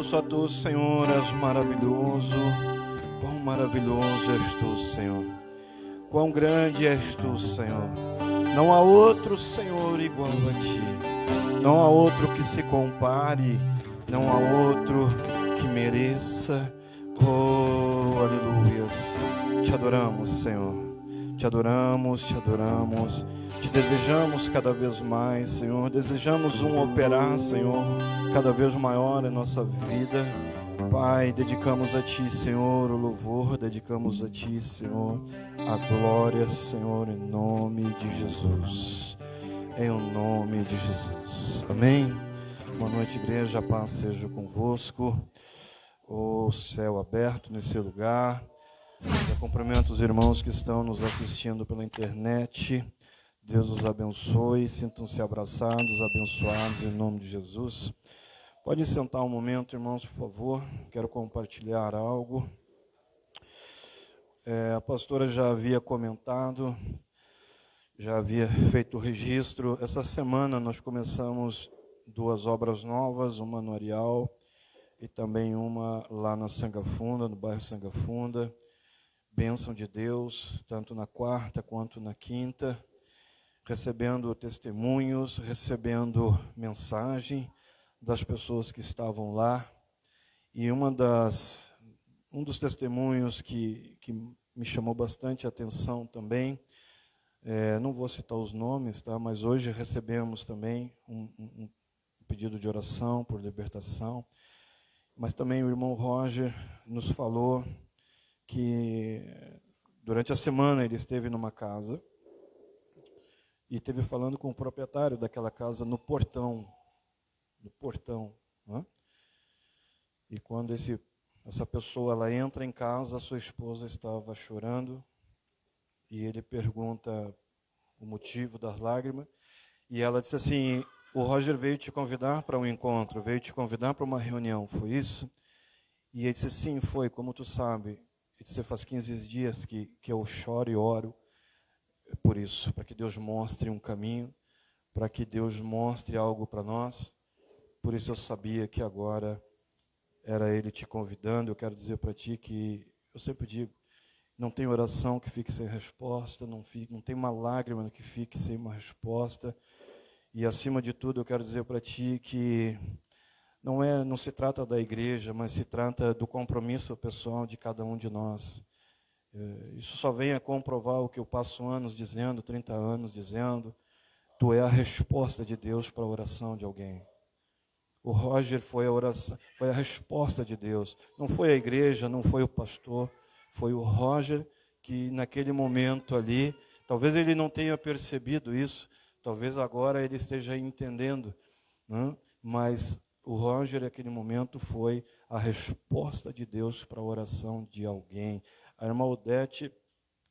só tu, Senhor, és maravilhoso. Quão maravilhoso és tu, Senhor. Quão grande és tu, Senhor. Não há outro, Senhor, igual a ti. Não há outro que se compare. Não há outro que mereça. Oh, aleluias. Te adoramos, Senhor. Te adoramos, te adoramos. Te desejamos cada vez mais, Senhor. Desejamos operar, Senhor, cada vez maior em nossa vida. Pai, dedicamos a Ti, Senhor, o louvor. Dedicamos a Ti, Senhor, a glória, Senhor, em nome de Jesus. Em nome de Jesus. Amém. Boa noite, igreja. A paz seja convosco. O céu aberto nesse lugar. Eu cumprimento os irmãos que estão nos assistindo pela internet. Deus os abençoe, sintam-se abraçados, abençoados em nome de Jesus. Pode sentar um momento, irmãos, por favor. Quero compartilhar algo. A pastora já havia comentado, já havia feito o registro. Essa semana nós começamos 2 obras novas, uma no Areal e também uma lá na Sangafunda, no bairro Sangafunda. Bênção de Deus, tanto na quarta quanto na quinta. Recebendo testemunhos, recebendo mensagem das pessoas que estavam lá. E um dos testemunhos que me chamou bastante atenção também, não vou citar os nomes, tá? Mas hoje recebemos também um pedido de oração por libertação. Mas também o irmão Roger nos falou que durante a semana ele esteve numa casa e esteve falando com o proprietário daquela casa no portão. Né? E quando essa pessoa ela entra em casa, a sua esposa estava chorando, e ele pergunta o motivo das lágrimas, e ela disse assim: o Roger veio te convidar para um encontro, veio te convidar para uma reunião, foi isso? E ele disse: sim, foi, como tu sabe. Ele disse: faz 15 dias que eu choro e oro por isso, para que Deus mostre um caminho, para que Deus mostre algo para nós. Por isso eu sabia que agora era Ele te convidando. Eu quero dizer para ti que, eu sempre digo, não tem oração que fique sem resposta, não tem uma lágrima que fique sem uma resposta. E acima de tudo eu quero dizer para ti que não se trata da igreja, mas se trata do compromisso pessoal de cada um de nós. Isso só vem a comprovar o que eu passo anos dizendo, 30 anos dizendo. Tu é a resposta de Deus para a oração de alguém. O Roger foi a oração, foi a resposta de Deus. Não foi a igreja, não foi o pastor, foi o Roger que naquele momento ali, talvez ele não tenha percebido isso, talvez agora ele esteja entendendo, né? Mas o Roger naquele momento foi a resposta de Deus para a oração de alguém. A irmã Odete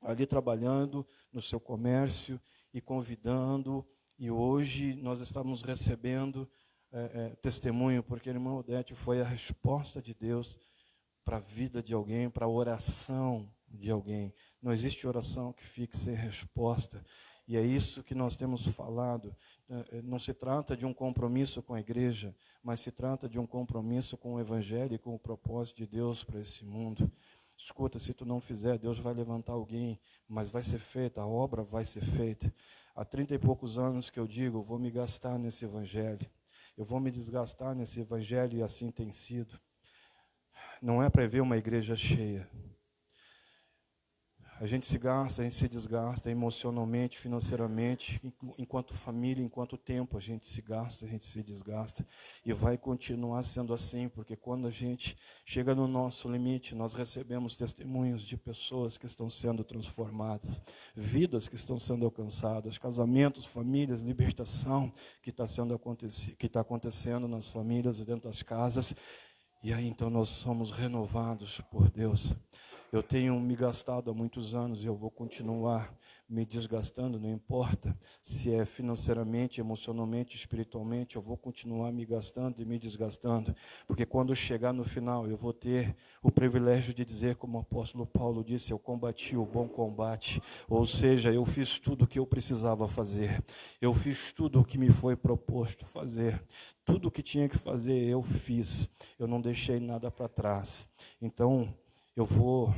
ali trabalhando no seu comércio e convidando, e hoje nós estamos recebendo testemunho, porque a irmã Odete foi a resposta de Deus para a vida de alguém, para a oração de alguém. Não existe oração que fique sem resposta, e é isso que nós temos falado. Não se trata de um compromisso com a igreja, mas se trata de um compromisso com o Evangelho e com o propósito de Deus para esse mundo. Escuta, se tu não fizer, Deus vai levantar alguém, mas vai ser feita, a obra vai ser feita. Há 30 e poucos anos que eu digo, eu vou me gastar nesse Evangelho. Eu vou me desgastar nesse Evangelho, e assim tem sido. Não é para ver uma igreja cheia. A gente se gasta, a gente se desgasta emocionalmente, financeiramente, enquanto família, enquanto tempo, a gente se gasta, a gente se desgasta. E vai continuar sendo assim, porque quando a gente chega no nosso limite, nós recebemos testemunhos de pessoas que estão sendo transformadas, vidas que estão sendo alcançadas, casamentos, famílias, libertação que está acontecendo nas famílias e dentro das casas. E aí então nós somos renovados por Deus. Eu tenho me gastado há muitos anos e eu vou continuar me desgastando, não importa se é financeiramente, emocionalmente, espiritualmente, eu vou continuar me gastando e me desgastando, porque quando eu chegar no final, eu vou ter o privilégio de dizer, como o apóstolo Paulo disse, eu combati o bom combate, ou seja, eu fiz tudo o que eu precisava fazer, eu fiz tudo o que me foi proposto fazer, tudo o que tinha que fazer eu fiz, eu não deixei nada para trás. Então, eu vou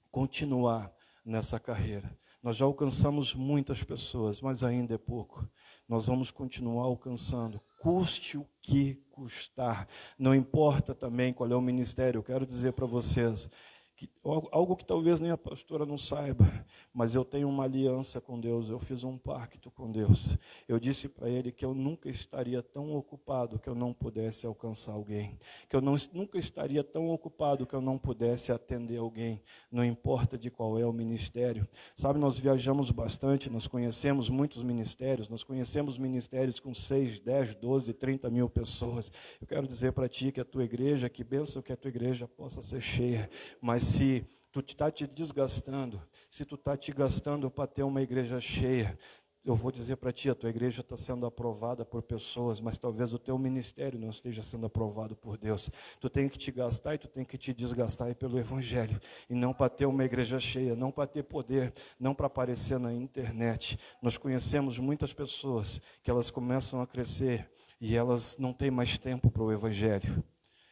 continuar nessa carreira. Nós já alcançamos muitas pessoas, mas ainda é pouco. Nós vamos continuar alcançando, custe o que custar. Não importa também qual é o ministério. Eu quero dizer para vocês que algo que talvez nem a pastora não saiba, mas eu tenho uma aliança com Deus, eu fiz um pacto com Deus. Eu disse para Ele que eu nunca estaria tão ocupado que eu não pudesse alcançar alguém, que eu nunca estaria tão ocupado que eu não pudesse atender alguém, não importa de qual é o ministério. Sabe, nós viajamos bastante, nós conhecemos muitos ministérios, nós conhecemos ministérios com 6, 10, 12, 30 mil pessoas. Eu quero dizer para ti que a tua igreja, que bênção que a tua igreja possa ser cheia, mas se tu está te desgastando, se tu está te gastando para ter uma igreja cheia, eu vou dizer para ti, a tua igreja está sendo aprovada por pessoas, mas talvez o teu ministério não esteja sendo aprovado por Deus. Tu tem que te gastar e tu tem que te desgastar pelo Evangelho, e não para ter uma igreja cheia, não para ter poder, não para aparecer na internet. Nós conhecemos muitas pessoas que elas começam a crescer e elas não têm mais tempo para o Evangelho.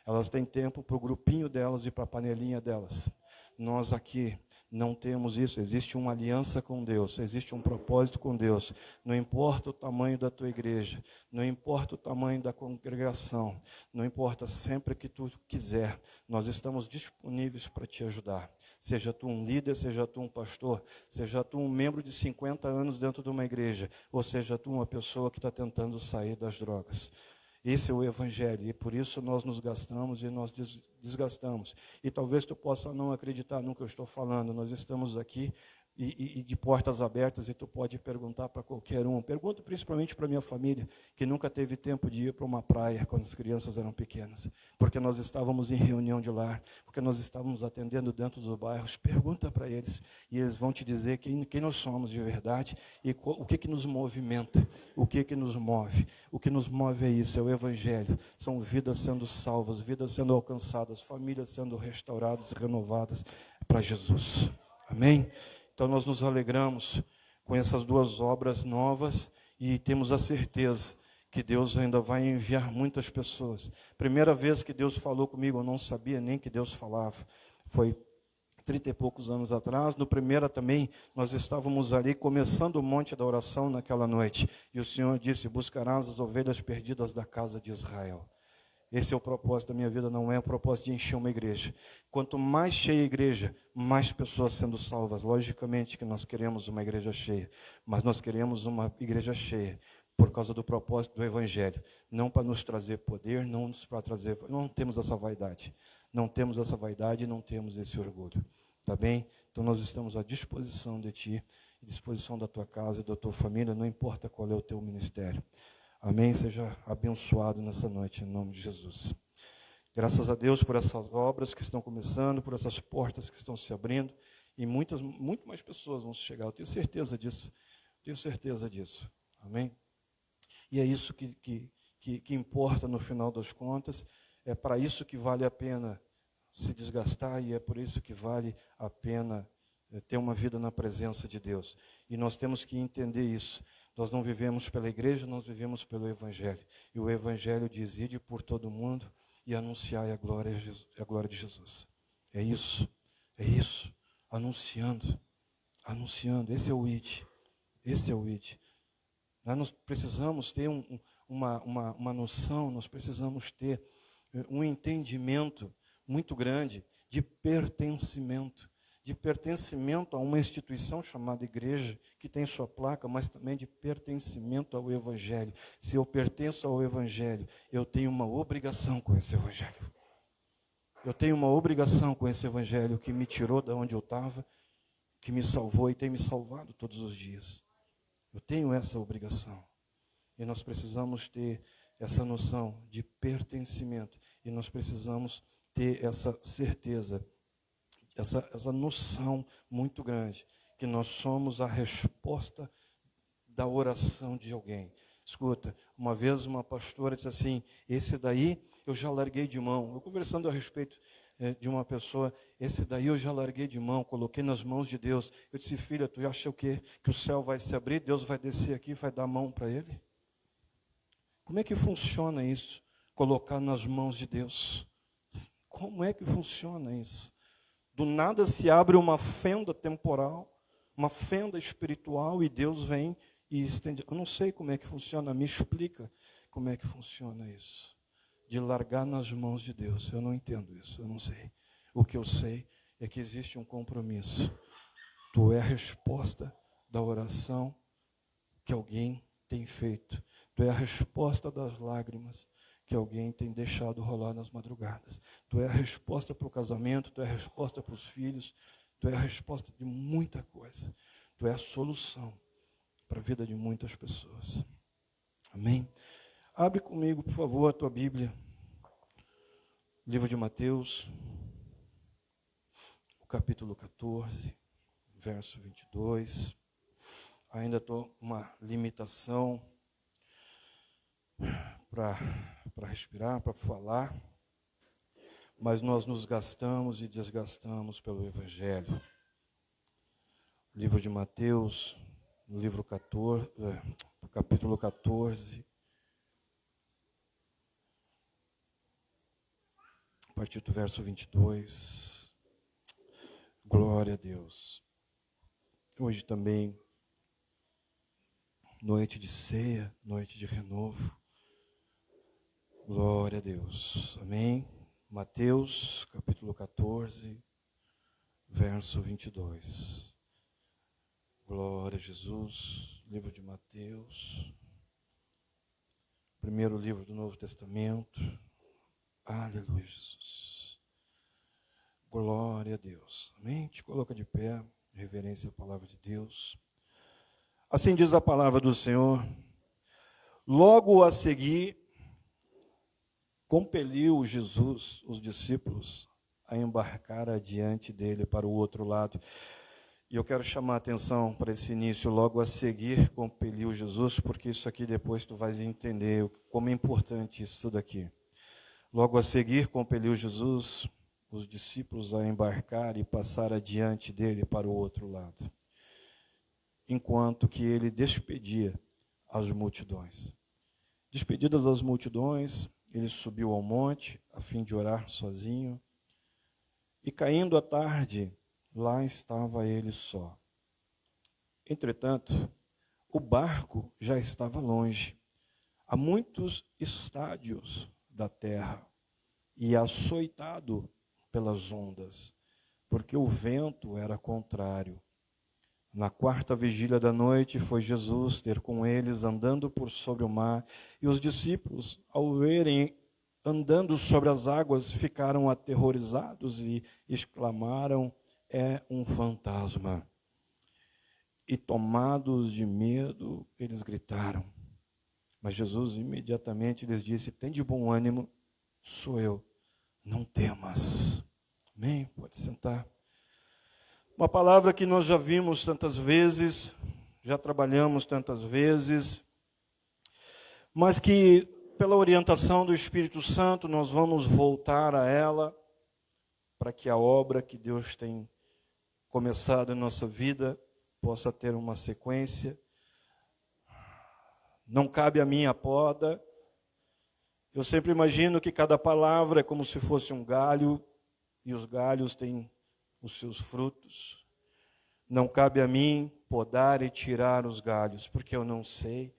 Elas têm tempo para o grupinho delas e para a panelinha delas. Nós aqui não temos isso. Existe uma aliança com Deus, existe um propósito com Deus. Não importa o tamanho da tua igreja, não importa o tamanho da congregação, não importa, sempre que tu quiser, nós estamos disponíveis para te ajudar. Seja tu um líder, seja tu um pastor, seja tu um membro de 50 anos dentro de uma igreja, ou seja tu uma pessoa que está tentando sair das drogas. Esse é o Evangelho, e por isso nós nos gastamos e nós desgastamos. E talvez tu possa não acreditar no que eu estou falando, nós estamos aqui e de portas abertas, e tu pode perguntar para qualquer um. Pergunto principalmente para minha família, que nunca teve tempo de ir para uma praia quando as crianças eram pequenas, porque nós estávamos em reunião de lar, porque nós estávamos atendendo dentro dos bairros. Pergunta para eles, e eles vão te dizer quem nós somos de verdade, e o que nos movimenta, o que nos move. O que nos move é isso, é o Evangelho. São vidas sendo salvas, vidas sendo alcançadas, famílias sendo restauradas e renovadas para Jesus. Amém? Então nós nos alegramos com essas duas obras novas e temos a certeza que Deus ainda vai enviar muitas pessoas. Primeira vez que Deus falou comigo, eu não sabia nem que Deus falava. Foi 30 e poucos anos atrás. No primeiro também, nós estávamos ali começando o monte da oração naquela noite. E o Senhor disse, buscarás as ovelhas perdidas da casa de Israel. Esse é o propósito da minha vida, não é o propósito de encher uma igreja. Quanto mais cheia a igreja, mais pessoas sendo salvas. Logicamente que nós queremos uma igreja cheia, mas nós queremos uma igreja cheia por causa do propósito do Evangelho. Não para nos trazer poder, não temos essa vaidade. Não temos essa vaidade e não temos esse orgulho. Tá bem? Então nós estamos à disposição de ti, à disposição da tua casa e da tua família, não importa qual é o teu ministério. Amém? Seja abençoado nessa noite, em nome de Jesus. Graças a Deus por essas obras que estão começando, por essas portas que estão se abrindo, e muito mais pessoas vão chegar. Eu tenho certeza disso. Tenho certeza disso. Amém? E é isso que importa no final das contas. É para isso que vale a pena se desgastar, e é por isso que vale a pena ter uma vida na presença de Deus. E nós temos que entender isso. Nós não vivemos pela igreja, nós vivemos pelo Evangelho. E o Evangelho diz, ide por todo mundo e anunciai a glória de Jesus. É isso, anunciando, esse é o ide, Nós precisamos ter uma noção, nós precisamos ter um entendimento muito grande de pertencimento a uma instituição chamada igreja, que tem sua placa, mas também de pertencimento ao Evangelho. Se eu pertenço ao Evangelho, eu tenho uma obrigação com esse Evangelho. Eu tenho uma obrigação com esse Evangelho que me tirou de onde eu estava, que me salvou e tem me salvado todos os dias. Eu tenho essa obrigação. E nós precisamos ter essa noção de pertencimento. E nós precisamos ter essa certeza essa noção muito grande, que nós somos a resposta da oração de alguém. Escuta, uma vez uma pastora disse assim, esse daí eu já larguei de mão. Eu conversando a respeito de uma pessoa, esse daí eu já larguei de mão, coloquei nas mãos de Deus. Eu disse, filha, tu acha o quê? Que o céu vai se abrir, Deus vai descer aqui e vai dar a mão para ele? Como é que funciona isso? Colocar nas mãos de Deus. Como é que funciona isso? Do nada se abre uma fenda temporal, uma fenda espiritual e Deus vem e estende. Eu não sei como é que funciona, me explica como é que funciona isso. De largar nas mãos de Deus. Eu não entendo isso, eu não sei. O que eu sei é que existe um compromisso. Tu é a resposta da oração que alguém tem feito. Tu é a resposta das lágrimas que alguém tem deixado rolar nas madrugadas. Tu é a resposta para o casamento, tu é a resposta para os filhos, tu é a resposta de muita coisa. Tu é a solução para a vida de muitas pessoas. Amém? Abre comigo, por favor, a tua Bíblia. Livro de Mateus, o capítulo 14, verso 22. Ainda estou com uma limitação para respirar, para falar, mas nós nos gastamos e desgastamos pelo Evangelho. Livro de Mateus, no livro 14, capítulo 14, a partir do verso 22. Glória a Deus. Hoje também, noite de ceia, noite de renovo. Glória a Deus. Amém? Mateus, capítulo 14, verso 22. Glória a Jesus. Livro de Mateus. Primeiro livro do Novo Testamento. Aleluia, Jesus. Glória a Deus. Amém? Te coloca de pé, reverência à palavra de Deus. Assim diz a palavra do Senhor. Logo a seguir, compeliu Jesus, os discípulos, a embarcar adiante dele para o outro lado. E eu quero chamar a atenção para esse início, logo a seguir, compeliu Jesus, porque isso aqui depois tu vais entender como é importante isso daqui. Logo a seguir, compeliu Jesus, os discípulos a embarcar e passar adiante dele para o outro lado, enquanto que ele despedia as multidões. Despedidas as multidões, ele subiu ao monte a fim de orar sozinho. E caindo a tarde, lá estava ele só. Entretanto, o barco já estava longe, a muitos estádios da terra, e açoitado pelas ondas, porque o vento era contrário. Na quarta vigília da noite foi Jesus ter com eles andando por sobre o mar, e os discípulos, ao verem andando sobre as águas, ficaram aterrorizados e exclamaram: é um fantasma. E tomados de medo, eles gritaram. Mas Jesus imediatamente lhes disse: tende bom ânimo, sou eu, não temas. Amém? Pode sentar. Uma palavra que nós já vimos tantas vezes, já trabalhamos tantas vezes, mas que pela orientação do Espírito Santo nós vamos voltar a ela, para que a obra que Deus tem começado em nossa vida possa ter uma sequência. Não cabe a mim a poda. Eu sempre imagino que cada palavra é como se fosse um galho, e os galhos têm os seus frutos. Não cabe a mim podar e tirar os galhos, porque eu não sei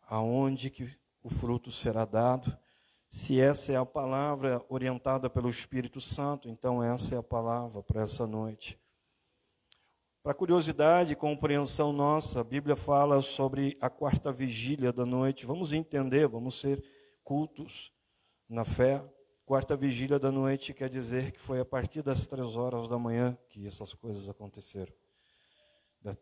aonde que o fruto será dado. Se essa é a palavra orientada pelo Espírito Santo, então essa é a palavra para essa noite. Para curiosidade e compreensão nossa, a Bíblia fala sobre a quarta vigília da noite. Vamos entender, vamos ser cultos na fé. Quarta vigília da noite quer dizer que foi a partir das 3 horas da manhã que essas coisas aconteceram.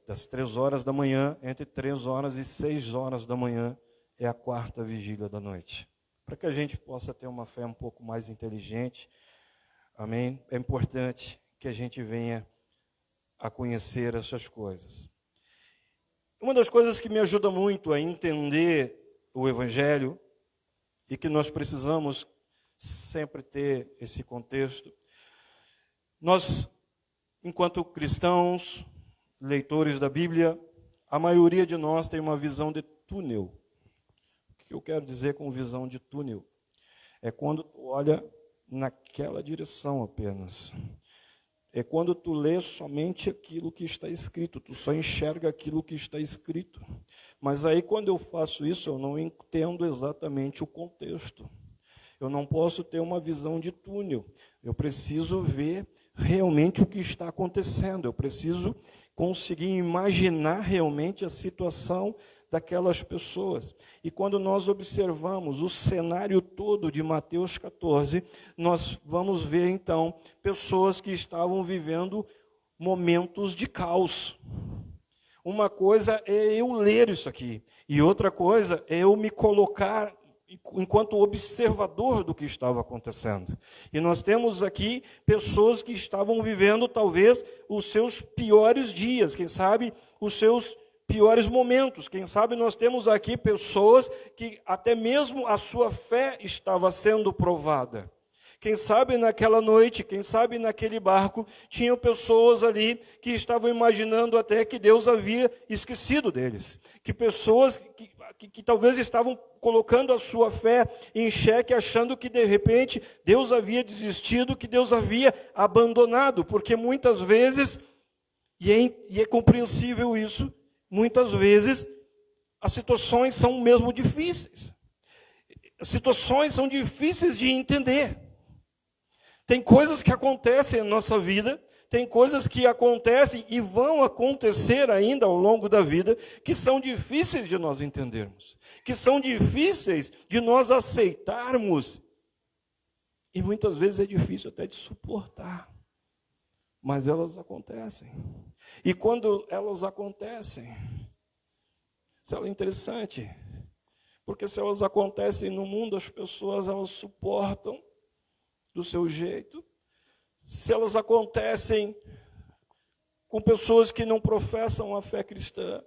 Das 3 horas da manhã, entre 3 horas e 6 horas da manhã, é a quarta vigília da noite. Para que a gente possa ter uma fé um pouco mais inteligente, amém? É importante que a gente venha a conhecer essas coisas. Uma das coisas que me ajuda muito a entender o Evangelho e que nós precisamos sempre ter esse contexto, nós, enquanto cristãos, leitores da Bíblia, a maioria de nós tem uma visão de túnel. O que eu quero dizer com visão de túnel? É quando tu olha naquela direção apenas. É quando tu lê somente aquilo que está escrito, tu só enxerga aquilo que está escrito. Mas aí quando eu faço isso, eu não entendo exatamente o contexto. Eu não posso ter uma visão de túnel. Eu preciso ver realmente o que está acontecendo. Eu preciso conseguir imaginar realmente a situação daquelas pessoas. E quando nós observamos o cenário todo de Mateus 14, nós vamos ver então pessoas que estavam vivendo momentos de caos. Uma coisa é eu ler isso aqui, e outra coisa é eu me colocar enquanto observador do que estava acontecendo. E nós temos aqui pessoas que estavam vivendo talvez os seus piores dias, quem sabe os seus piores momentos. Quem sabe nós temos aqui pessoas que até mesmo a sua fé estava sendo provada. Quem sabe naquela noite, quem sabe naquele barco, tinham pessoas ali que estavam imaginando até que Deus havia esquecido deles. Que pessoas que talvez estavam colocando a sua fé em xeque, achando que de repente Deus havia desistido, que Deus havia abandonado. Porque muitas vezes, e é compreensível isso, muitas vezes as situações são mesmo difíceis. As situações são difíceis de entender. Tem coisas que acontecem na nossa vida, tem coisas que acontecem e vão acontecer ainda ao longo da vida, que são difíceis de nós entendermos, que são difíceis de nós aceitarmos, e muitas vezes é difícil até de suportar, mas elas acontecem. E quando elas acontecem, isso é interessante, porque se elas acontecem no mundo, as pessoas elas suportam do seu jeito. Se elas acontecem com pessoas que não professam a fé cristã,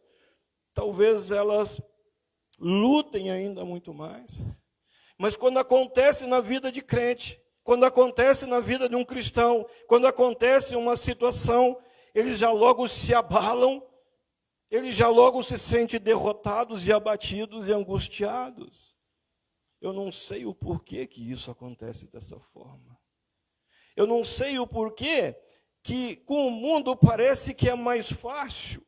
talvez elas lutem ainda muito mais. Mas quando acontece na vida de crente, quando acontece na vida de um cristão, quando acontece uma situação, eles já logo se abalam, eles já logo se sentem derrotados e abatidos e angustiados. Eu não sei o porquê que isso acontece dessa forma. Eu não sei o porquê que com o mundo parece que é mais fácil.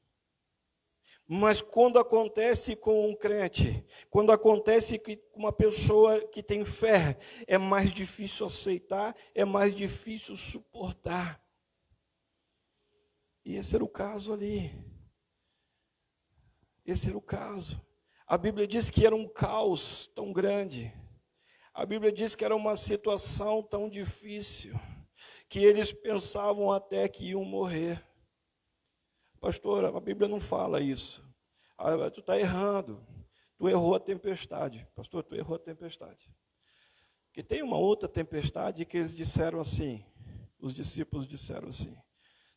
Mas quando acontece com um crente, quando acontece com uma pessoa que tem fé, é mais difícil aceitar, é mais difícil suportar. E esse era o caso ali. Esse era o caso. A Bíblia diz que era um caos tão grande. A Bíblia diz que era uma situação tão difícil, que eles pensavam até que iam morrer. Pastor, a Bíblia não fala isso. Ah, tu está errando. Tu errou a tempestade. Pastor, tu errou a tempestade. Porque tem uma outra tempestade que eles disseram assim, os discípulos disseram assim,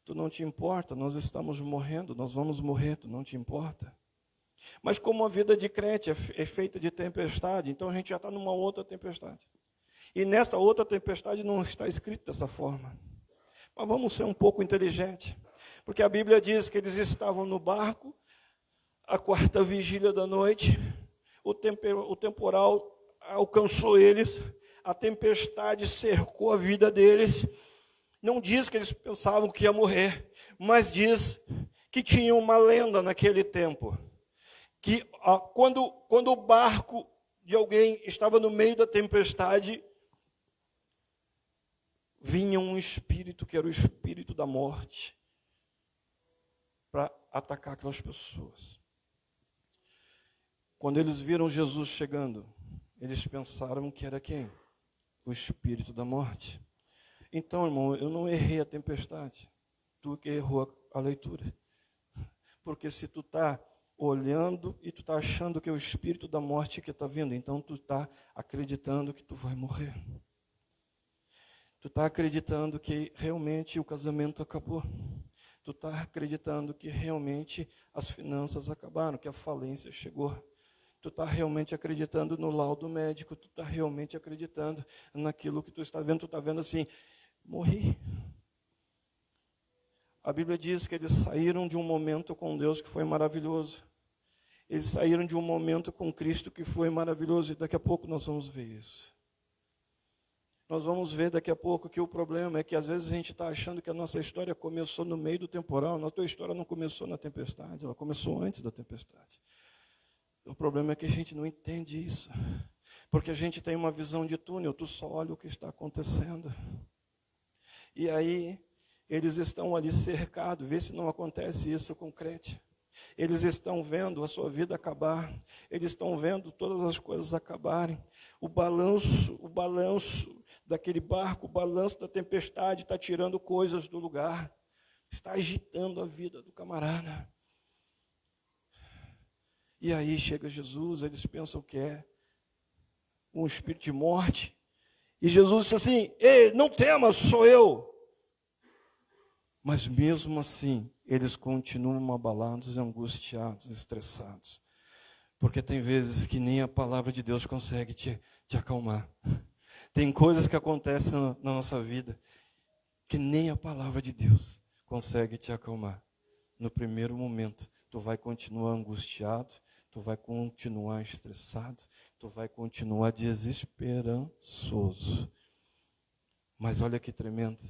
tu não te importa, nós estamos morrendo, nós vamos morrer, tu não te importa. Mas como a vida de crente é feita de tempestade, então a gente já está numa outra tempestade. E nessa outra tempestade não está escrito dessa forma. Mas vamos ser um pouco inteligentes. Porque a Bíblia diz que eles estavam no barco, a quarta vigília da noite, o temporal alcançou eles, a tempestade cercou a vida deles. Não diz que eles pensavam que ia morrer, mas diz que tinha uma lenda naquele tempo. Que quando o barco de alguém estava no meio da tempestade, vinha um espírito que era o espírito da morte para atacar aquelas pessoas. Quando eles viram Jesus chegando, eles pensaram que era quem? O espírito da morte. Então, irmão, eu não errei a tempestade, tu que errou a leitura. Porque se tu está olhando e tu está achando que é o espírito da morte que está vindo, então tu está acreditando que tu vai morrer. Tu está acreditando que realmente o casamento acabou. Tu está acreditando que realmente as finanças acabaram, que a falência chegou. Tu está realmente acreditando no laudo médico. Tu está realmente acreditando naquilo que tu está vendo. Tu está vendo assim, morri. A Bíblia diz que eles saíram de um momento com Deus que foi maravilhoso. Eles saíram de um momento com Cristo que foi maravilhoso. E daqui a pouco nós vamos ver isso. Nós vamos ver daqui a pouco que o problema é que às vezes a gente está achando que a nossa história começou no meio do temporal. A tua história não começou na tempestade, ela começou antes da tempestade. O problema é que a gente não entende isso. Porque a gente tem uma visão de túnel, tu só olha o que está acontecendo. E aí, eles estão ali cercados, vê se não acontece isso com crente. Eles estão vendo a sua vida acabar, eles estão vendo todas as coisas acabarem. O balanço daquele barco, o balanço da tempestade está tirando coisas do lugar, está agitando a vida do camarada. E aí chega Jesus, eles pensam que é um espírito de morte. E Jesus disse assim, ei, não temas, sou eu. Mas mesmo assim, eles continuam abalados, angustiados, estressados. Porque tem vezes que nem a palavra de Deus consegue te acalmar. Tem coisas que acontecem na nossa vida que nem a palavra de Deus consegue te acalmar. No primeiro momento, tu vai continuar angustiado, tu vai continuar estressado, tu vai continuar desesperançoso. Mas olha que tremendo,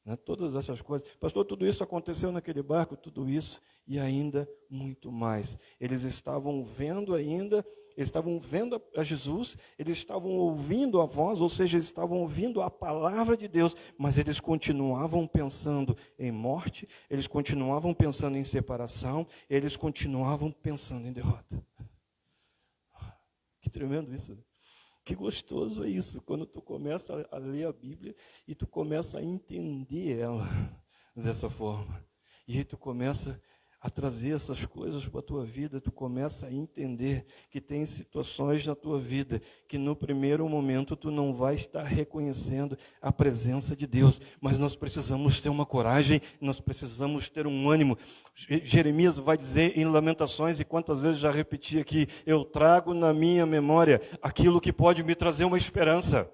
né? Todas essas coisas. Pastor, tudo isso aconteceu naquele barco, tudo isso e ainda muito mais. Eles estavam vendo ainda, eles estavam vendo a Jesus, eles estavam ouvindo a voz, ou seja, eles estavam ouvindo a palavra de Deus, mas eles continuavam pensando em morte, eles continuavam pensando em separação, eles continuavam pensando em derrota. Que tremendo isso, né? Que gostoso é isso, quando tu começa a ler a Bíblia e tu começa a entender ela dessa forma. E aí tu começa a trazer essas coisas para a tua vida, tu começa a entender que tem situações na tua vida que no primeiro momento tu não vai estar reconhecendo a presença de Deus, mas nós precisamos ter uma coragem, nós precisamos ter um ânimo. Jeremias vai dizer em Lamentações, e quantas vezes já repeti aqui, eu trago na minha memória aquilo que pode me trazer uma esperança.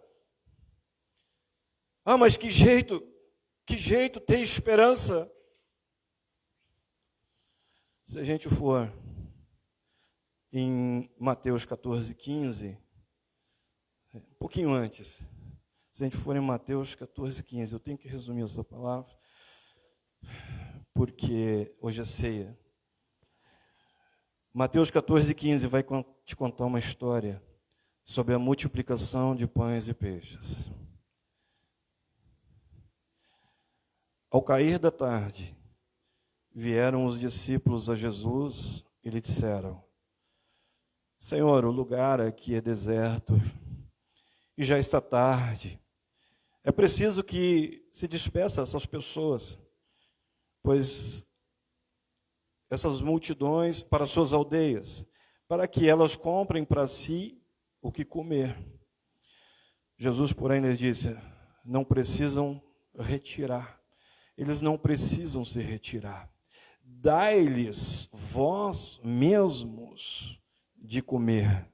Ah, mas que jeito ter esperança? Se a gente for em Mateus 14, 15, um pouquinho antes, se a gente for em Mateus 14, 15, eu tenho que resumir essa palavra, porque hoje é ceia. Mateus 14, 15 vai te contar uma história sobre a multiplicação de pães e peixes. Ao cair da tarde, vieram os discípulos a Jesus e lhe disseram, Senhor, o lugar aqui é deserto e já está tarde. É preciso que se despeça essas pessoas, pois essas multidões para suas aldeias, para que elas comprem para si o que comer. Jesus, porém, lhes disse, não precisam retirar. Eles não precisam se retirar. Dai-lhes vós mesmos de comer.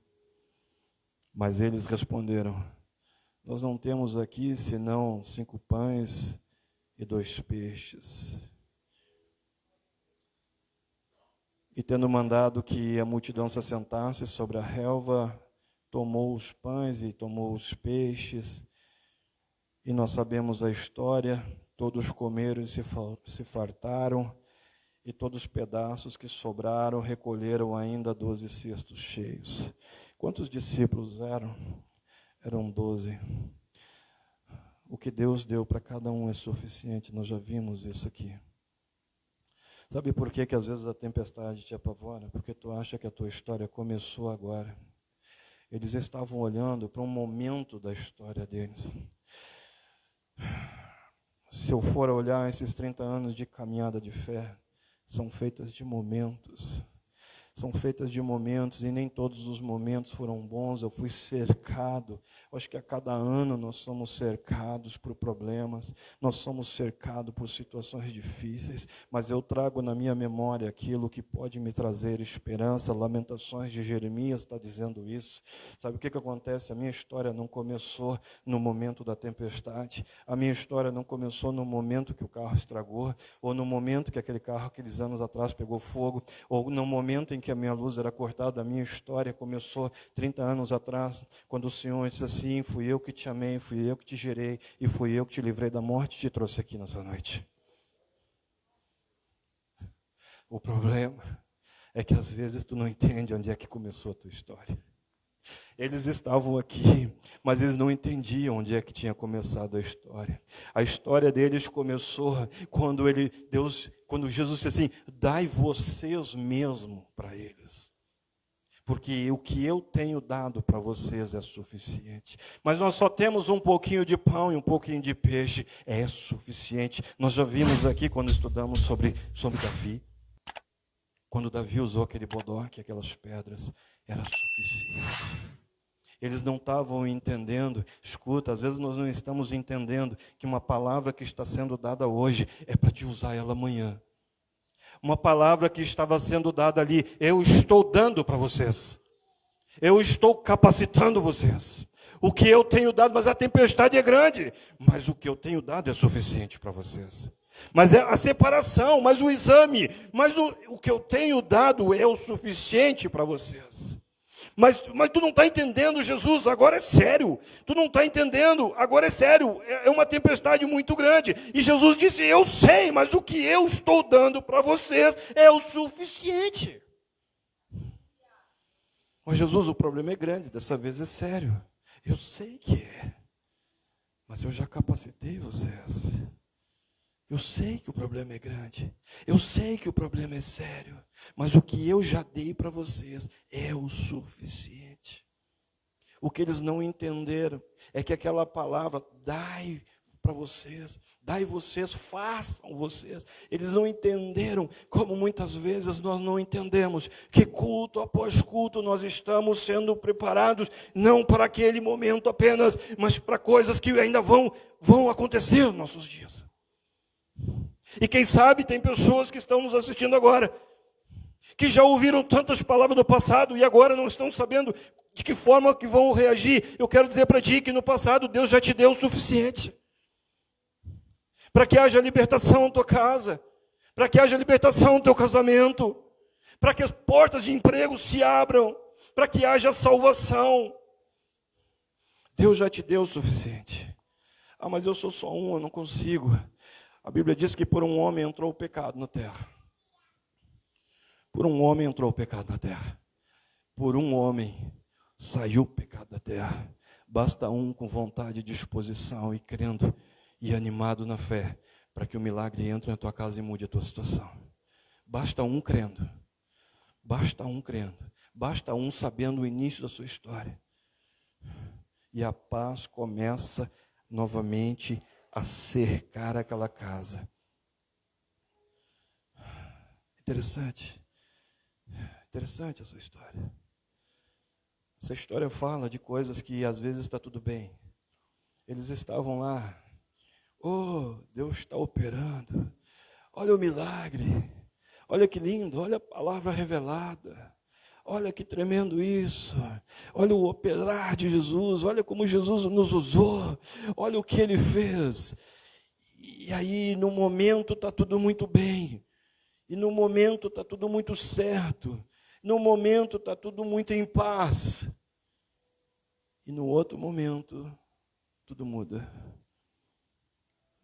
Mas eles responderam, nós não temos aqui senão 5 pães e 2 peixes. E tendo mandado que a multidão se assentasse sobre a relva, tomou os pães e tomou os peixes. E nós sabemos a história, todos comeram e se fartaram. E todos os pedaços que sobraram recolheram ainda 12 cestos cheios. Quantos discípulos eram? Eram 12. O que Deus deu para cada um é suficiente, nós já vimos isso aqui. Sabe por que às vezes a tempestade te apavora? Porque tu acha que a tua história começou agora. Eles estavam olhando para um momento da história deles. Se eu for olhar esses 30 anos de caminhada de fé, são feitas de momentos. são feitas de momentos, e nem todos os momentos foram bons. Eu fui cercado. Eu acho que a cada ano nós somos cercados por problemas, nós somos cercados por situações difíceis, mas eu trago na minha memória aquilo que pode me trazer esperança. Lamentações de Jeremias está dizendo isso. Sabe o que acontece? A minha história não começou no momento da tempestade, a minha história não começou no momento que o carro estragou, ou no momento que aquele carro, aqueles anos atrás, pegou fogo, ou no momento em que a minha luz era cortada. A minha história começou 30 anos atrás, quando o Senhor disse assim: fui eu que te amei, fui eu que te gerei, e fui eu que te livrei da morte e te trouxe aqui nessa noite. O problema é que às vezes tu não entende onde é que começou a tua história. Eles estavam aqui, mas eles não entendiam onde é que tinha começado a história. A história deles começou quando Jesus disse assim: dai vocês mesmo para eles, porque o que eu tenho dado para vocês é suficiente. Mas nós só temos um pouquinho de pão e um pouquinho de peixe, é suficiente. Nós já vimos aqui quando estudamos sobre Davi, quando Davi usou aquele bodoque, aquelas pedras, era suficiente. Eles não estavam entendendo. Escuta, às vezes nós não estamos entendendo que uma palavra que está sendo dada hoje é para te usar ela amanhã. Uma palavra que estava sendo dada ali, eu estou dando para vocês. Eu estou capacitando vocês. O que eu tenho dado, mas a tempestade é grande, mas o que eu tenho dado é suficiente para vocês. Mas é a separação, mas o exame, mas o que eu tenho dado é o suficiente para vocês. Mas tu não está entendendo, Jesus, agora é sério. Tu não está entendendo, agora é sério. É uma tempestade muito grande. E Jesus disse: eu sei, mas o que eu estou dando para vocês é o suficiente. Mas Jesus, o problema é grande, dessa vez é sério. Eu sei que é, mas eu já capacitei vocês. Eu sei que o problema é grande. Eu sei que o problema é sério. Mas o que eu já dei para vocês é o suficiente. O que eles não entenderam é que aquela palavra, dai para vocês, dai vocês, façam vocês. Eles não entenderam, como muitas vezes nós não entendemos, que culto após culto nós estamos sendo preparados, não para aquele momento apenas, mas para coisas que ainda vão acontecer nos nossos dias. E quem sabe tem pessoas que estão nos assistindo agora, que já ouviram tantas palavras do passado e agora não estão sabendo de que forma que vão reagir. Eu quero dizer para ti que no passado Deus já te deu o suficiente para que haja libertação na tua casa, para que haja libertação no teu casamento, para que as portas de emprego se abram, para que haja salvação. Deus já te deu o suficiente. Ah, mas eu sou só um, eu não consigo. A Bíblia diz que por um homem entrou o pecado na terra. Por um homem entrou o pecado na terra. Por um homem saiu o pecado da terra. Basta um com vontade, disposição e crendo e animado na fé, para que o milagre entre na tua casa e mude a tua situação. Basta um crendo. Basta um crendo. Basta um sabendo o início da sua história. E a paz começa novamente a cercar aquela casa. Interessante essa história. Essa história fala de coisas que às vezes está tudo bem. Eles estavam lá. Oh, Deus está operando. Olha o milagre. Olha que lindo, olha a palavra revelada. Olha que tremendo isso. Olha o operar de Jesus. Olha como Jesus nos usou. Olha o que Ele fez. E aí, no momento, está tudo muito bem. E no momento, está tudo muito certo. No momento, está tudo muito em paz. E no outro momento, tudo muda.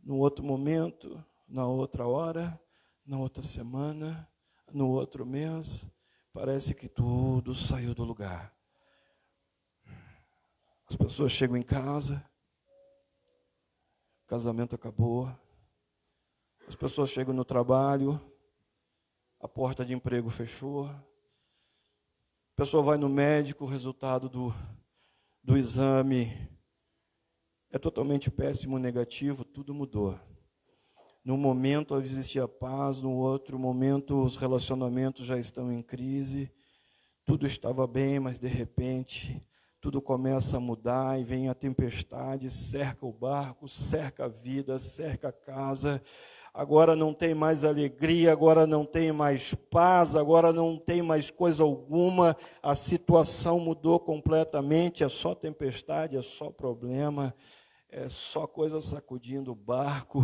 No outro momento, na outra hora, na outra semana, no outro mês, parece que tudo saiu do lugar. As pessoas chegam em casa, o casamento acabou. As pessoas chegam no trabalho, a porta de emprego fechou. A pessoa vai no médico, o resultado do exame é totalmente péssimo, negativo, tudo mudou. Num momento existia paz, no outro momento os relacionamentos já estão em crise. Tudo estava bem, mas de repente tudo começa a mudar e vem a tempestade, cerca o barco, cerca a vida, cerca a casa. Agora não tem mais alegria, agora não tem mais paz, agora não tem mais coisa alguma. A situação mudou completamente, é só tempestade, é só problema, é só coisa sacudindo o barco.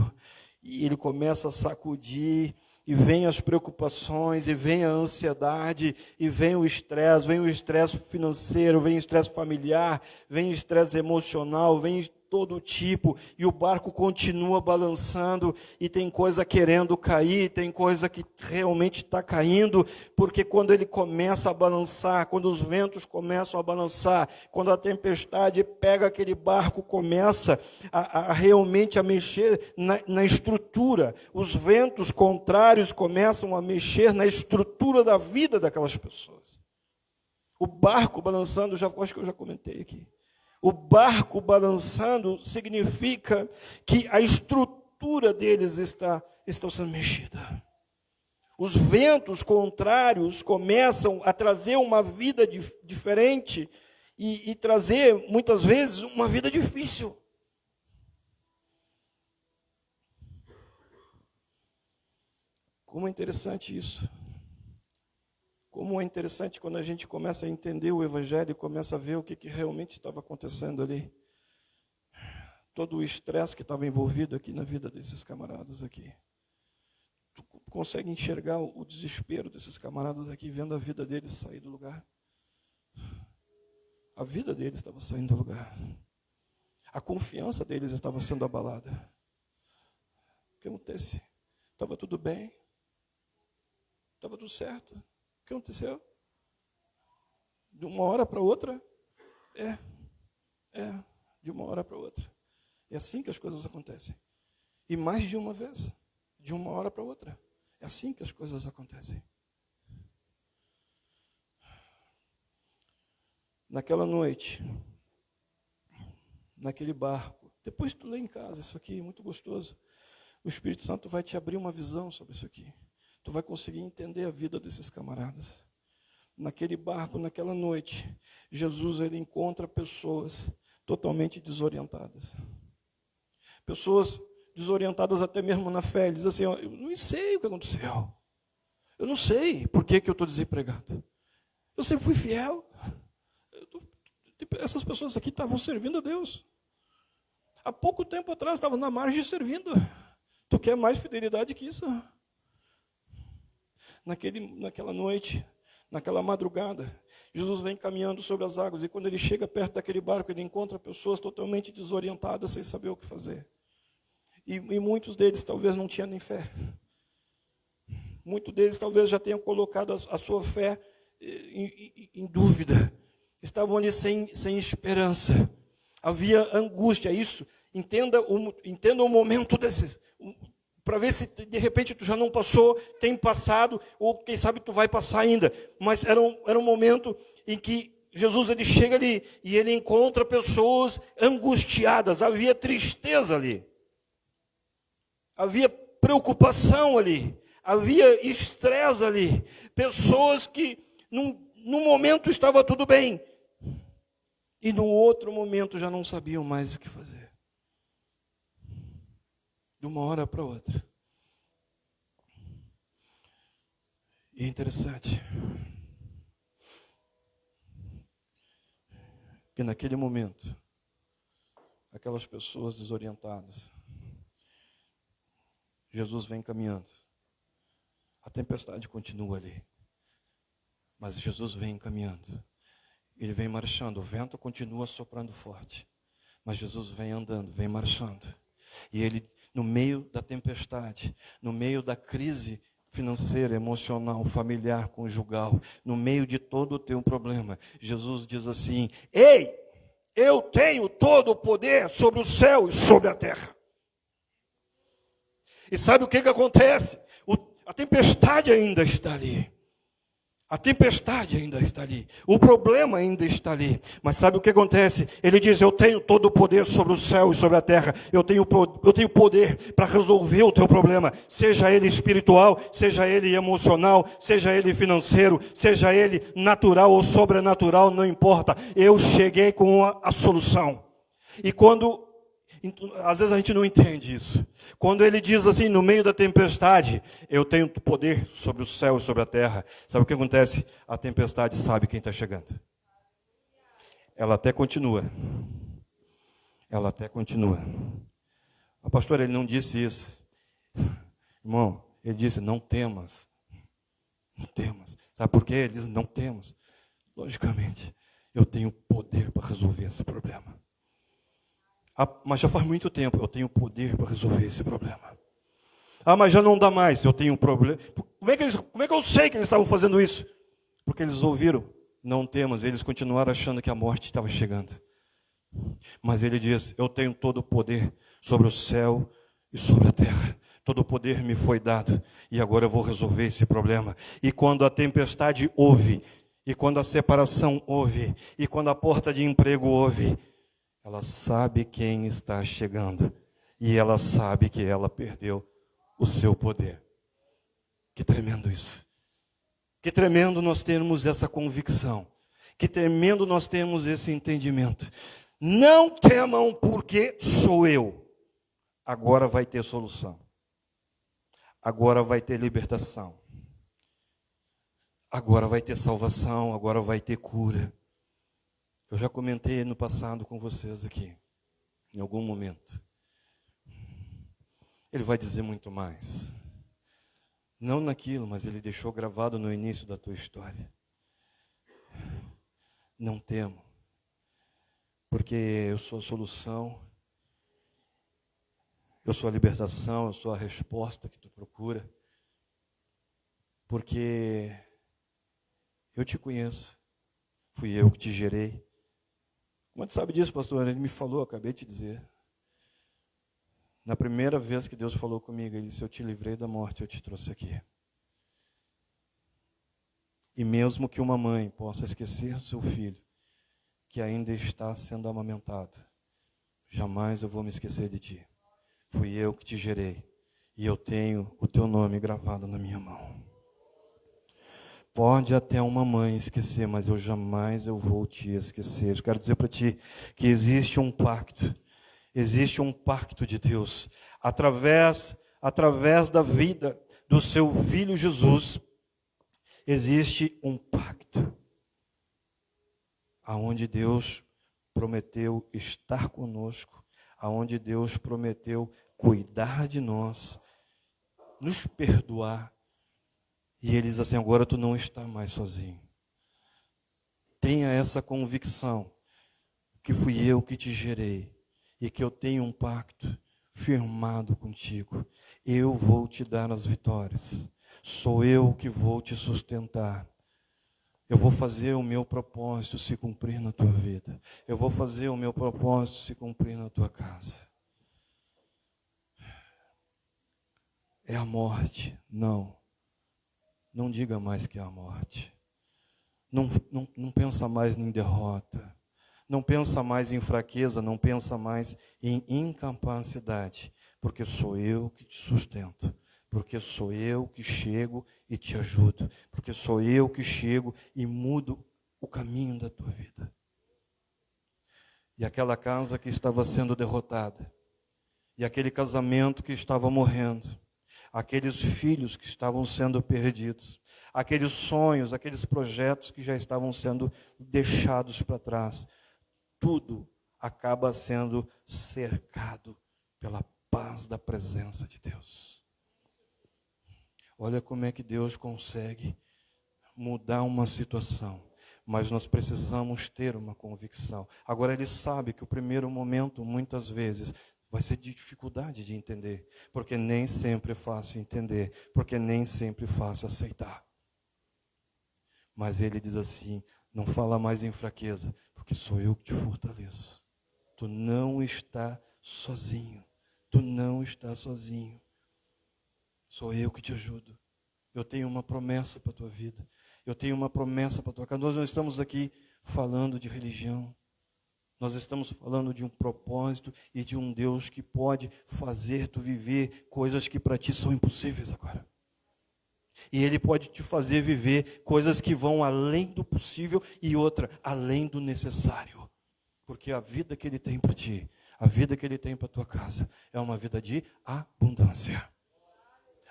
E ele começa a sacudir, e vem as preocupações, e vem a ansiedade, e vem o estresse financeiro, vem o estresse familiar, vem o estresse emocional, vem todo tipo, e o barco continua balançando, e tem coisa querendo cair, tem coisa que realmente está caindo, porque quando ele começa a balançar, quando os ventos começam a balançar, quando a tempestade pega aquele barco, começa a realmente a mexer na estrutura, os ventos contrários começam a mexer na estrutura da vida daquelas pessoas. O barco balançando, acho que eu já comentei aqui. O barco balançando significa que a estrutura deles está sendo mexida. Os ventos contrários começam a trazer uma vida diferente e trazer, muitas vezes, uma vida difícil. Como é interessante isso. Como é interessante quando a gente começa a entender o Evangelho e começa a ver o que realmente estava acontecendo ali. Todo o estresse que estava envolvido aqui na vida desses camaradas aqui. Tu consegue enxergar o desespero desses camaradas aqui, vendo a vida deles sair do lugar. A vida deles estava saindo do lugar. A confiança deles estava sendo abalada. O que acontece? Estava tudo bem. Estava tudo certo. O que aconteceu? De uma hora para outra? De uma hora para outra. É assim que as coisas acontecem. E mais de uma vez, de uma hora para outra. É assim que as coisas acontecem. Naquela noite, naquele barco, depois tu lê em casa isso aqui, muito gostoso. O Espírito Santo vai te abrir uma visão sobre isso aqui. Tu vai conseguir entender a vida desses camaradas. Naquele barco, naquela noite, Jesus ele encontra pessoas totalmente desorientadas. Pessoas desorientadas até mesmo na fé. Ele diz assim, eu não sei o que aconteceu. Eu não sei por que eu estou desempregado. Eu sempre fui fiel. Essas pessoas aqui estavam servindo a Deus. Há pouco tempo atrás estavam na margem servindo. Tu quer mais fidelidade que isso? Naquela noite, naquela madrugada, Jesus vem caminhando sobre as águas, e quando ele chega perto daquele barco, ele encontra pessoas totalmente desorientadas, sem saber o que fazer. E muitos deles talvez não tinham nem fé. Muitos deles talvez já tenham colocado a sua fé em dúvida. Estavam ali sem esperança. Havia angústia, isso. Entenda o momento desses. Para ver se de repente tu já não passou, tem passado, ou quem sabe tu vai passar ainda. Mas era um momento em que Jesus ele chega ali e ele encontra pessoas angustiadas. Havia tristeza ali. Havia preocupação ali. Havia estresse ali. Pessoas que num momento estava tudo bem. E no outro momento já não sabiam mais o que fazer. De uma hora para outra. E é interessante que naquele momento, aquelas pessoas desorientadas, Jesus vem caminhando. A tempestade continua ali. Mas Jesus vem caminhando. Ele vem marchando. O vento continua soprando forte. Mas Jesus vem andando, vem marchando. E ele, no meio da tempestade, no meio da crise financeira, emocional, familiar, conjugal, no meio de todo o teu problema, Jesus diz assim: ei, eu tenho todo o poder sobre o céu e sobre a terra. E sabe o que acontece? A tempestade ainda está ali. A tempestade ainda está ali, o problema ainda está ali, mas sabe o que acontece? Ele diz, eu tenho todo o poder sobre o céu e sobre a terra, eu tenho poder para resolver o teu problema, seja ele espiritual, seja ele emocional, seja ele financeiro, seja ele natural ou sobrenatural, não importa, eu cheguei com a solução. E às vezes a gente não entende isso. Quando ele diz assim, no meio da tempestade, eu tenho poder sobre o céu e sobre a terra. Sabe o que acontece? A tempestade sabe quem está chegando. Ela até continua. Ela até continua. A pastora, ele não disse isso. Irmão, ele disse, não temas. Não temas. Sabe por quê? Ele diz, não temas. Logicamente, eu tenho poder para resolver esse problema. Mas já faz muito tempo, eu tenho poder para resolver esse problema. Mas já não dá mais, eu tenho um problema. Como é que eu sei que eles estavam fazendo isso? Porque eles ouviram, não temas, eles continuaram achando que a morte estava chegando. Mas ele diz, eu tenho todo o poder sobre o céu e sobre a terra. Todo o poder me foi dado, e agora eu vou resolver esse problema. E quando a tempestade houve, e quando a separação houve, e quando a porta de emprego houve, ela sabe quem está chegando. E ela sabe que ela perdeu o seu poder. Que tremendo isso. Que tremendo nós termos essa convicção. Que tremendo nós termos esse entendimento. Não temam porque sou eu. Agora vai ter solução. Agora vai ter libertação. Agora vai ter salvação. Agora vai ter cura. Eu já comentei no passado com vocês aqui, em algum momento. Ele vai dizer muito mais. Não naquilo, mas ele deixou gravado no início da tua história. Não temo, porque eu sou a solução, eu sou a libertação, eu sou a resposta que tu procura. Porque eu te conheço, fui eu que te gerei. Como tu sabe disso, pastor? Ele me falou, eu acabei de te dizer. Na primeira vez que Deus falou comigo, Ele disse, eu te livrei da morte, eu te trouxe aqui. E mesmo que uma mãe possa esquecer do seu filho, que ainda está sendo amamentado, jamais eu vou me esquecer de ti. Fui eu que te gerei, e eu tenho o teu nome gravado na minha mão. Pode até uma mãe esquecer, mas eu jamais vou te esquecer. Eu quero dizer para ti que existe um pacto de Deus, através da vida do seu Filho Jesus, existe um pacto, aonde Deus prometeu estar conosco, aonde Deus prometeu cuidar de nós, nos perdoar. E ele diz assim, agora tu não está mais sozinho. Tenha essa convicção, que fui eu que te gerei, e que eu tenho um pacto firmado contigo. Eu vou te dar as vitórias. Sou eu que vou te sustentar. Eu vou fazer o meu propósito se cumprir na tua vida. Eu vou fazer o meu propósito se cumprir na tua casa. É a morte? Não. Não diga mais que é a morte. Não pensa mais em derrota. Não pensa mais em fraqueza. Não pensa mais em incapacidade. Porque sou eu que te sustento. Porque sou eu que chego e te ajudo. Porque sou eu que chego e mudo o caminho da tua vida. E aquela casa que estava sendo derrotada. E aquele casamento que estava morrendo. Aqueles filhos que estavam sendo perdidos, aqueles sonhos, aqueles projetos que já estavam sendo deixados para trás, tudo acaba sendo cercado pela paz da presença de Deus. Olha como é que Deus consegue mudar uma situação, mas nós precisamos ter uma convicção. Agora Ele sabe que o primeiro momento, muitas vezes, vai ser de dificuldade de entender, porque nem sempre é fácil entender, porque nem sempre é fácil aceitar. Mas ele diz assim, não fala mais em fraqueza, porque sou eu que te fortaleço. Tu não está sozinho, tu não está sozinho. Sou eu que te ajudo. Eu tenho uma promessa para a tua vida. Eu tenho uma promessa para a tua casa. Nós não estamos aqui falando de religião. Nós estamos falando de um propósito e de um Deus que pode fazer tu viver coisas que para ti são impossíveis agora. E Ele pode te fazer viver coisas que vão além do possível e outra, além do necessário. Porque a vida que Ele tem para ti, a vida que Ele tem para a tua casa, é uma vida de abundância.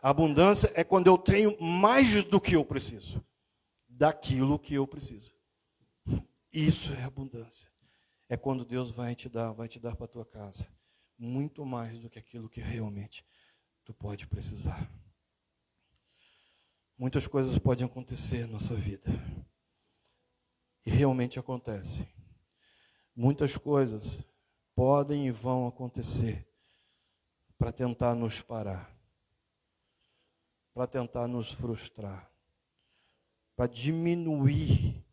A abundância é quando eu tenho mais do que eu preciso, daquilo que eu preciso. Isso é abundância. É quando Deus vai te dar para a tua casa, muito mais do que aquilo que realmente tu pode precisar. Muitas coisas podem acontecer na nossa vida. E realmente acontecem. Muitas coisas podem e vão acontecer para tentar nos parar, para tentar nos frustrar, para diminuir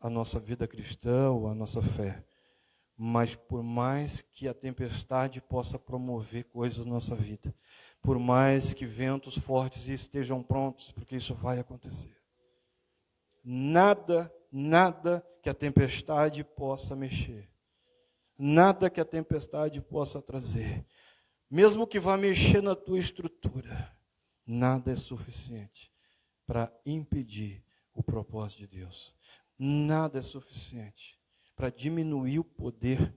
a nossa vida cristã ou a nossa fé. Mas por mais que a tempestade possa promover coisas na nossa vida, por mais que ventos fortes estejam prontos, porque isso vai acontecer, nada que a tempestade possa mexer, nada que a tempestade possa trazer, mesmo que vá mexer na tua estrutura, nada é suficiente para impedir o propósito de Deus. Nada é suficiente para diminuir o poder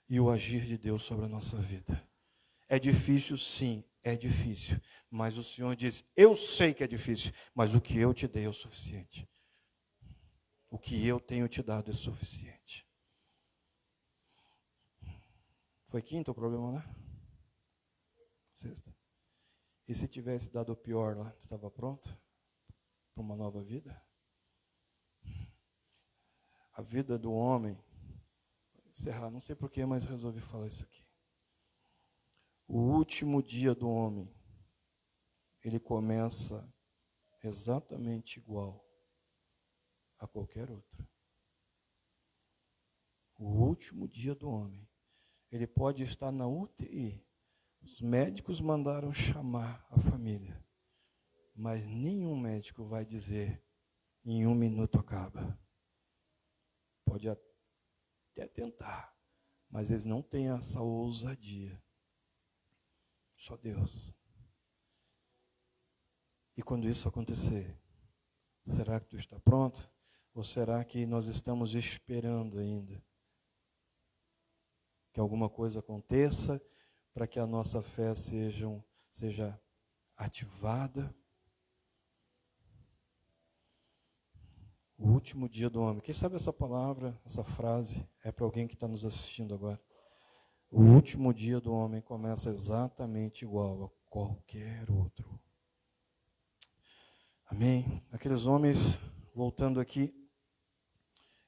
e o agir de Deus sobre a nossa vida. É difícil, sim, é difícil. Mas o Senhor diz, eu sei que é difícil, mas o que eu te dei é o suficiente. O que eu tenho te dado é suficiente. Foi quinta o problema, né? Sexta. E se tivesse dado o pior lá, tu estava pronto para uma nova vida? A vida do homem, vou encerrar, não sei porquê, mas resolvi falar isso aqui. O último dia do homem, ele começa exatamente igual a qualquer outro. O último dia do homem, ele pode estar na UTI. Os médicos mandaram chamar a família, mas nenhum médico vai dizer, em 1 minuto acaba. Pode até tentar, mas eles não têm essa ousadia. Só Deus. E quando isso acontecer, será que tu está pronto? Ou será que nós estamos esperando ainda que alguma coisa aconteça para que a nossa fé seja ativada? O último dia do homem. Quem sabe essa palavra, essa frase, é para alguém que está nos assistindo agora. O último dia do homem começa exatamente igual a qualquer outro. Amém? Aqueles homens, voltando aqui,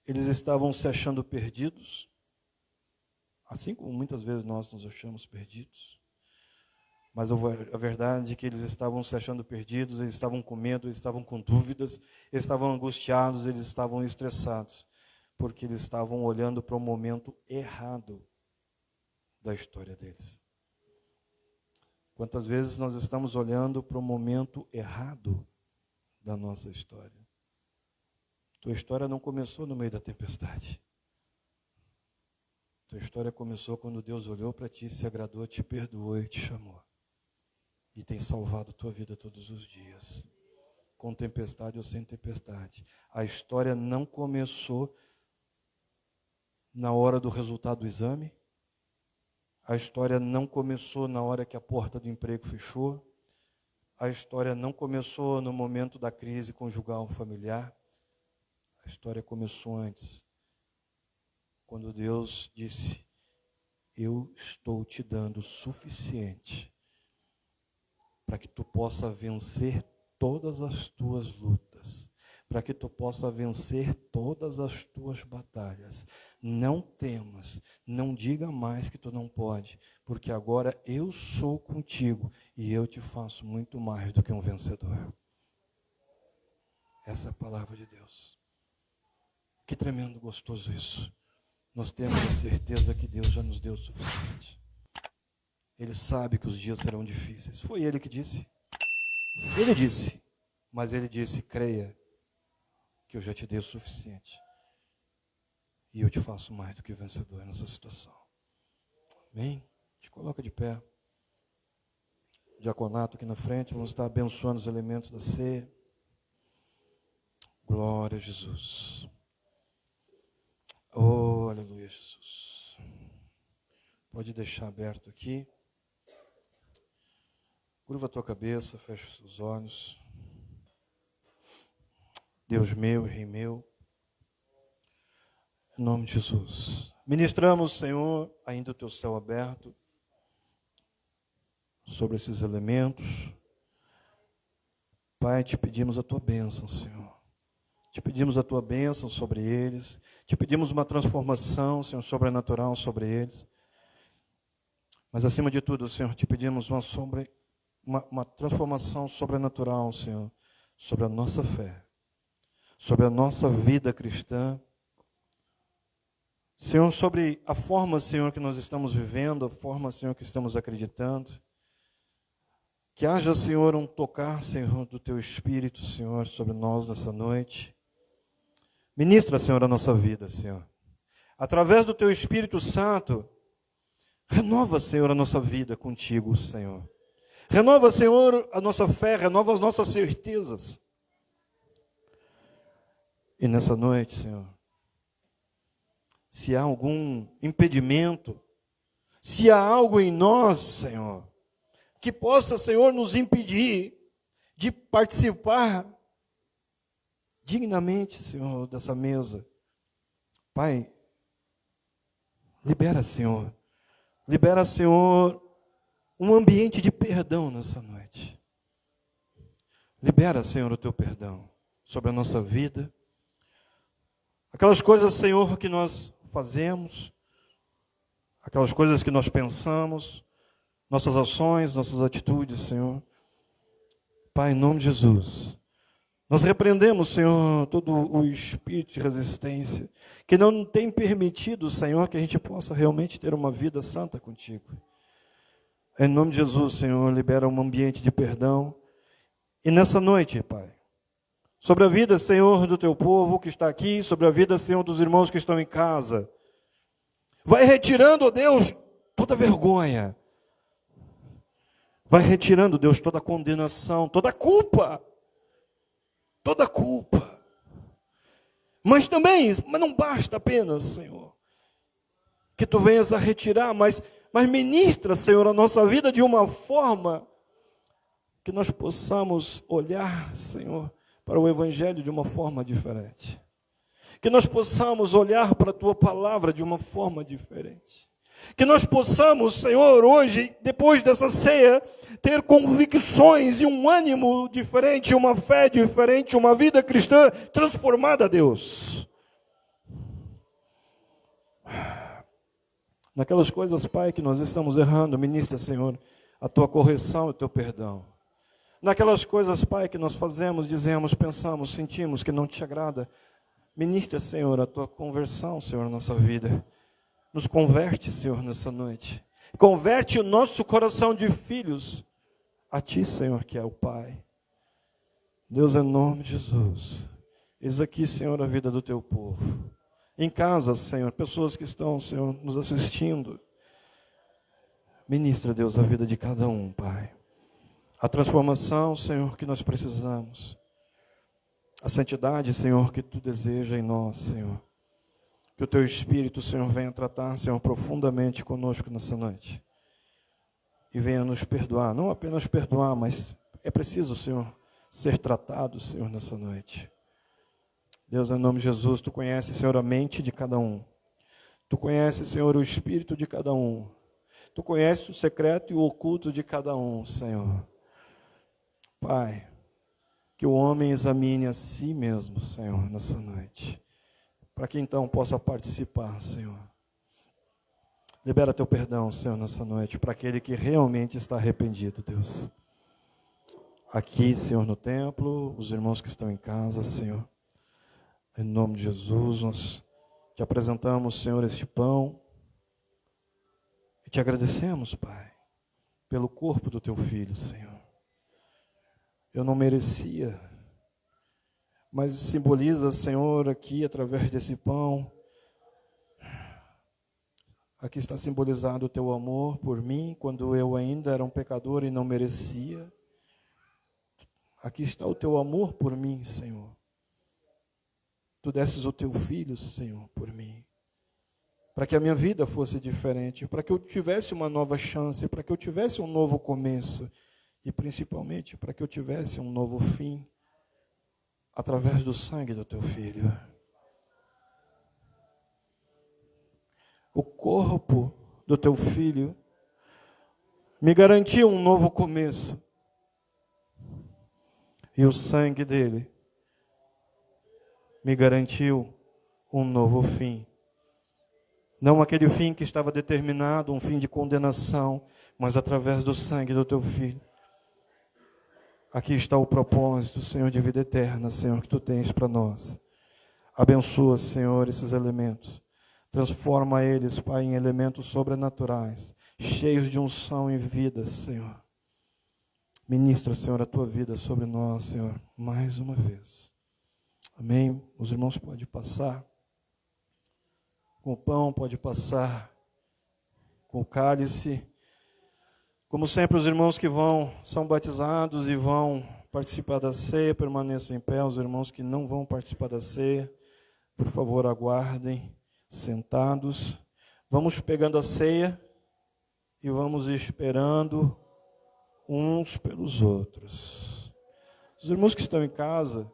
eles estavam se achando perdidos, assim como muitas vezes nós nos achamos perdidos. Mas a verdade é que eles estavam se achando perdidos, eles estavam com medo, eles estavam com dúvidas, eles estavam angustiados, eles estavam estressados, porque eles estavam olhando para o momento errado da história deles. Quantas vezes nós estamos olhando para o momento errado da nossa história? Tua história não começou no meio da tempestade. Tua história começou quando Deus olhou para ti, se agradou, te perdoou e te chamou. E tem salvado tua vida todos os dias, com tempestade ou sem tempestade. A história não começou na hora do resultado do exame. A história não começou na hora que a porta do emprego fechou. A história não começou no momento da crise conjugal familiar. A história começou antes, quando Deus disse, eu estou te dando o suficiente para que tu possa vencer todas as tuas lutas, para que tu possa vencer todas as tuas batalhas. Não temas, não diga mais que tu não pode, porque agora eu sou contigo e eu te faço muito mais do que um vencedor. Essa é a palavra de Deus. Que tremendo gostoso isso. Nós temos a certeza que Deus já nos deu o suficiente. Ele sabe que os dias serão difíceis. Foi Ele que disse. Ele disse. Mas Ele disse, creia que eu já te dei o suficiente. E eu te faço mais do que vencedor nessa situação. Amém? Te coloca de pé. Diaconato aqui na frente, vamos estar abençoando os elementos da ceia. Glória a Jesus. Oh, aleluia, Jesus. Pode deixar aberto aqui. Curva a tua cabeça, fecha os seus olhos. Deus meu, Rei meu, em nome de Jesus. Ministramos, Senhor, ainda o teu céu aberto sobre esses elementos. Pai, te pedimos a tua bênção, Senhor. Te pedimos a tua bênção sobre eles. Te pedimos uma transformação, Senhor, sobrenatural sobre eles. Mas acima de tudo, Senhor, te pedimos uma transformação sobrenatural, Senhor, sobre a nossa fé, sobre a nossa vida cristã. Senhor, sobre a forma, Senhor, que nós estamos vivendo, a forma, Senhor, que estamos acreditando. Que haja, Senhor, um tocar, Senhor, do teu Espírito, Senhor, sobre nós nessa noite. Ministra, Senhor, a nossa vida, Senhor. Através do teu Espírito Santo, renova, Senhor, a nossa vida contigo, Senhor. Renova, Senhor, a nossa fé, renova as nossas certezas. E nessa noite, Senhor, se há algum impedimento, se há algo em nós, Senhor, que possa, Senhor, nos impedir de participar dignamente, Senhor, dessa mesa. Pai, libera, Senhor, um ambiente de perdão nessa noite. Libera, Senhor, o teu perdão sobre a nossa vida. Aquelas coisas, Senhor, que nós fazemos, aquelas coisas que nós pensamos, nossas ações, nossas atitudes, Senhor. Pai, em nome de Jesus, nós repreendemos, Senhor, todo o espírito de resistência que não tem permitido, Senhor, que a gente possa realmente ter uma vida santa contigo. Em nome de Jesus, Senhor, libera um ambiente de perdão. E nessa noite, Pai, sobre a vida, Senhor, do teu povo que está aqui, sobre a vida, Senhor, dos irmãos que estão em casa, vai retirando, ó Deus, toda vergonha. Vai retirando, Deus, toda condenação, toda culpa. Toda culpa. Mas não basta apenas, Senhor, que tu venhas a retirar, mas ministra, Senhor, a nossa vida de uma forma que nós possamos olhar, Senhor, para o Evangelho de uma forma diferente. Que nós possamos olhar para a tua palavra de uma forma diferente. Que nós possamos, Senhor, hoje, depois dessa ceia, ter convicções e um ânimo diferente, uma fé diferente, uma vida cristã transformada, Deus. Naquelas coisas, Pai, que nós estamos errando, ministra, Senhor, a tua correção e o teu perdão. Naquelas coisas, Pai, que nós fazemos, dizemos, pensamos, sentimos que não te agrada, ministra, Senhor, a tua conversão, Senhor, na nossa vida. Nos converte, Senhor, nessa noite. Converte o nosso coração de filhos a Ti, Senhor, que é o Pai. Deus, em nome de Jesus. Eis aqui, Senhor, a vida do Teu povo. Em casa, Senhor, pessoas que estão, Senhor, nos assistindo. Ministra, Deus, a vida de cada um, Pai. A transformação, Senhor, que nós precisamos. A santidade, Senhor, que Tu deseja em nós, Senhor. Que o Teu Espírito, Senhor, venha tratar, Senhor, profundamente conosco nessa noite. E venha nos perdoar. Não apenas perdoar, mas é preciso, Senhor, ser tratado, Senhor, nessa noite. Deus, em nome de Jesus, Tu conheces, Senhor, a mente de cada um. Tu conheces, Senhor, o espírito de cada um. Tu conheces o secreto e o oculto de cada um, Senhor. Pai, que o homem examine a si mesmo, Senhor, nessa noite. Para que então possa participar, Senhor. Libera Teu perdão, Senhor, nessa noite, para aquele que realmente está arrependido, Deus. Aqui, Senhor, no templo, os irmãos que estão em casa, Senhor. Em nome de Jesus, nós te apresentamos, Senhor, este pão. E te agradecemos, Pai, pelo corpo do Teu Filho, Senhor. Eu não merecia, mas simboliza, Senhor, aqui através desse pão. Aqui está simbolizado o teu amor por mim, quando eu ainda era um pecador e não merecia. Aqui está o teu amor por mim, Senhor. Tu desses o teu filho, Senhor, por mim. Para que a minha vida fosse diferente, para que eu tivesse uma nova chance, para que eu tivesse um novo começo e principalmente para que eu tivesse um novo fim através do sangue do teu filho. O corpo do teu filho me garantiu um novo começo. E o sangue dele me garantiu um novo fim. Não aquele fim que estava determinado, um fim de condenação, mas através do sangue do teu filho. Aqui está o propósito, Senhor, de vida eterna, Senhor, que tu tens para nós. Abençoa, Senhor, esses elementos. Transforma eles, Pai, em elementos sobrenaturais, cheios de unção e vida, Senhor. Ministra, Senhor, a tua vida sobre nós, Senhor, mais uma vez. Amém? Os irmãos podem passar com o pão, pode passar com o cálice. Como sempre, os irmãos que são batizados e vão participar da ceia, permaneçam em pé. Os irmãos que não vão participar da ceia, por favor, aguardem, sentados. Vamos pegando a ceia e vamos esperando uns pelos outros. Os irmãos que estão em casa,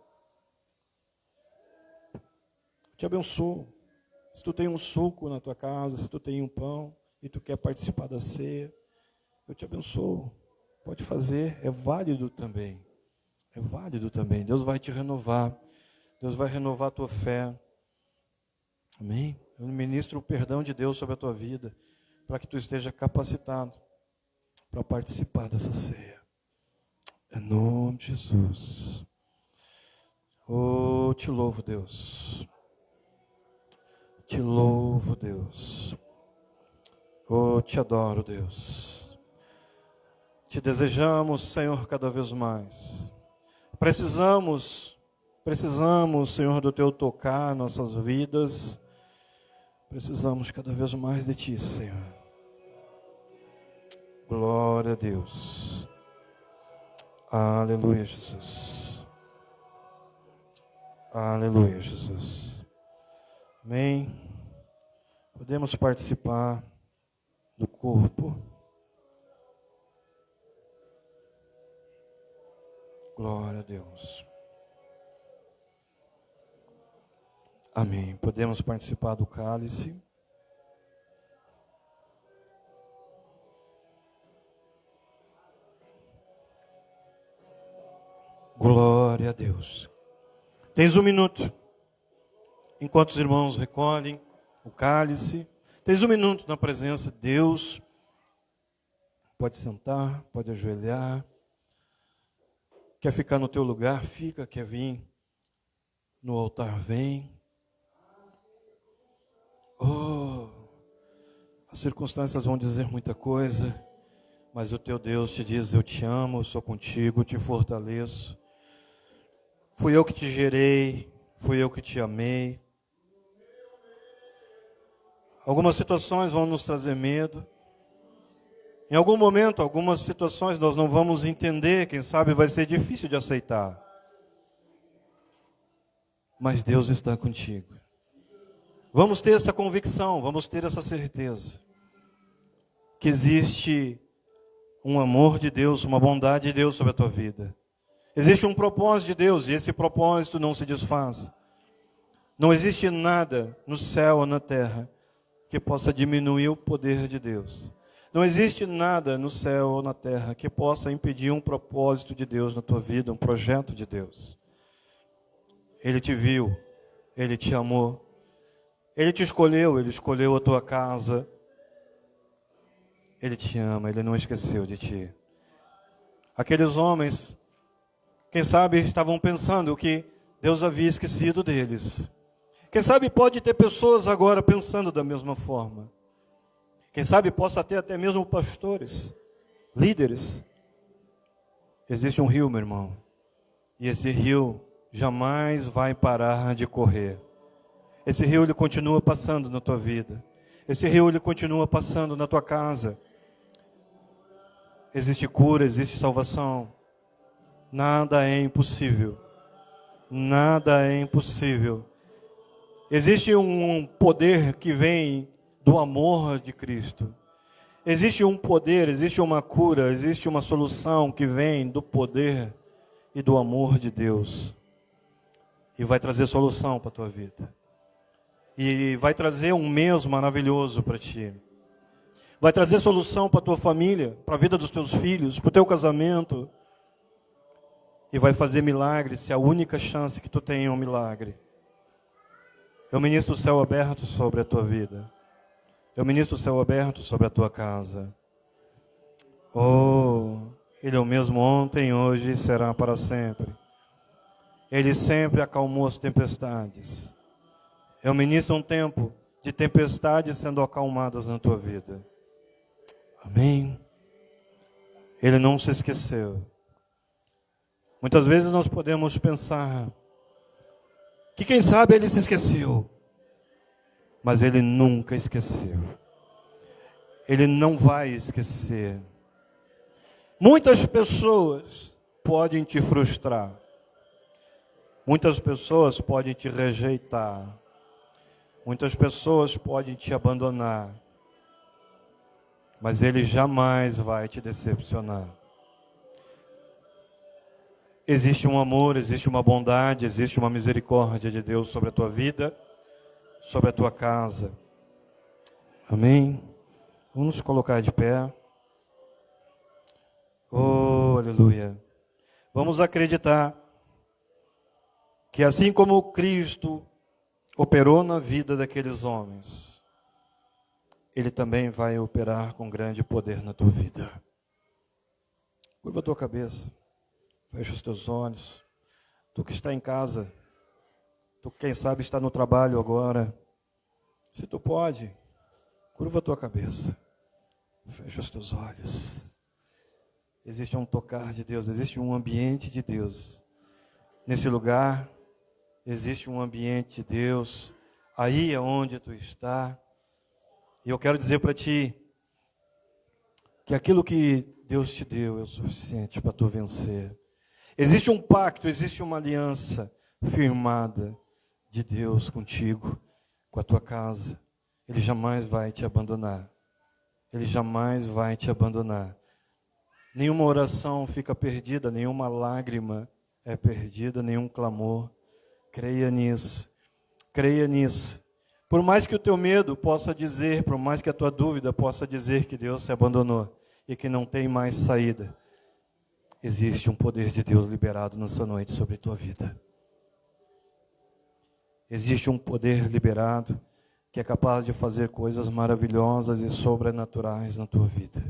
eu te abençoo. Se tu tem um suco na tua casa, se tu tem um pão e tu quer participar da ceia, eu te abençoo. Pode fazer, é válido também. É válido também. Deus vai te renovar. Deus vai renovar a tua fé. Amém? Eu ministro o perdão de Deus sobre a tua vida, para que tu esteja capacitado para participar dessa ceia. Em nome de Jesus. Oh, te louvo, Deus. Te louvo, Deus. Oh, te adoro, Deus. Te desejamos, Senhor, cada vez mais. Precisamos, Senhor, do teu tocar nossas vidas. Precisamos cada vez mais de ti, Senhor. Glória a Deus. Aleluia, Jesus. Aleluia, Jesus. Amém. Podemos participar do corpo. Glória a Deus. Amém. Podemos participar do cálice. Glória a Deus. Tens um minuto. Enquanto os irmãos recolhem o cálice, tens um minuto na presença de Deus. Pode sentar, pode ajoelhar. Quer ficar no teu lugar? Fica. Quer vir no altar? Vem. Oh, as circunstâncias vão dizer muita coisa, mas o teu Deus te diz: eu te amo, eu sou contigo, te fortaleço. Fui eu que te gerei, fui eu que te amei. Algumas situações vão nos trazer medo. Em algum momento, algumas situações nós não vamos entender, quem sabe vai ser difícil de aceitar. Mas Deus está contigo. Vamos ter essa convicção, vamos ter essa certeza. Que existe um amor de Deus, uma bondade de Deus sobre a tua vida. Existe um propósito de Deus e esse propósito não se desfaz. Não existe nada no céu ou na terra que possa diminuir o poder de Deus. Não existe nada no céu ou na terra que possa impedir um propósito de Deus na tua vida, um projeto de Deus. Ele te viu, Ele te amou, Ele te escolheu, Ele escolheu a tua casa. Ele te ama, Ele não esqueceu de ti. Aqueles homens, quem sabe, estavam pensando que Deus havia esquecido deles. Quem sabe pode ter pessoas agora pensando da mesma forma. Quem sabe possa ter até mesmo pastores, líderes. Existe um rio, meu irmão. E esse rio jamais vai parar de correr. Esse rio ele continua passando na tua vida. Esse rio ele continua passando na tua casa. Existe cura, existe salvação. Nada é impossível. Nada é impossível. Existe um poder que vem do amor de Cristo. Existe um poder, existe uma cura, existe uma solução que vem do poder e do amor de Deus. E vai trazer solução para a tua vida. E vai trazer um mês maravilhoso para ti. Vai trazer solução para a tua família, para a vida dos teus filhos, para o teu casamento. E vai fazer milagre, se a única chance que tu tem é um milagre. Eu ministro o céu aberto sobre a tua vida. Eu ministro o céu aberto sobre a tua casa. Oh, Ele é o mesmo ontem, hoje e será para sempre. Ele sempre acalmou as tempestades. Eu ministro um tempo de tempestades sendo acalmadas na tua vida. Amém? Ele não se esqueceu. Muitas vezes nós podemos pensar que quem sabe Ele se esqueceu. Mas Ele nunca esqueceu. Ele não vai esquecer. Muitas pessoas podem te frustrar. Muitas pessoas podem te rejeitar. Muitas pessoas podem te abandonar. Mas Ele jamais vai te decepcionar. Existe um amor, existe uma bondade, existe uma misericórdia de Deus sobre a tua vida, sobre a tua casa. Amém? Vamos nos colocar de pé. Oh, aleluia. Vamos acreditar que assim como Cristo operou na vida daqueles homens, Ele também vai operar com grande poder na tua vida. Curva a tua cabeça. Fecha os teus olhos. Tu que está em casa, tu que quem sabe está no trabalho agora, se tu pode, curva a tua cabeça. Fecha os teus olhos. Existe um tocar de Deus, existe um ambiente de Deus. Nesse lugar, existe um ambiente de Deus. Aí é onde tu está. E eu quero dizer para ti que aquilo que Deus te deu é o suficiente para tu vencer. Existe um pacto, existe uma aliança firmada de Deus contigo, com a tua casa. Ele jamais vai te abandonar. Ele jamais vai te abandonar. Nenhuma oração fica perdida, nenhuma lágrima é perdida, nenhum clamor. Creia nisso. Creia nisso. Por mais que o teu medo possa dizer, por mais que a tua dúvida possa dizer que Deus te abandonou e que não tem mais saída, existe um poder de Deus liberado nessa noite sobre a tua vida. Existe um poder liberado que é capaz de fazer coisas maravilhosas e sobrenaturais na tua vida.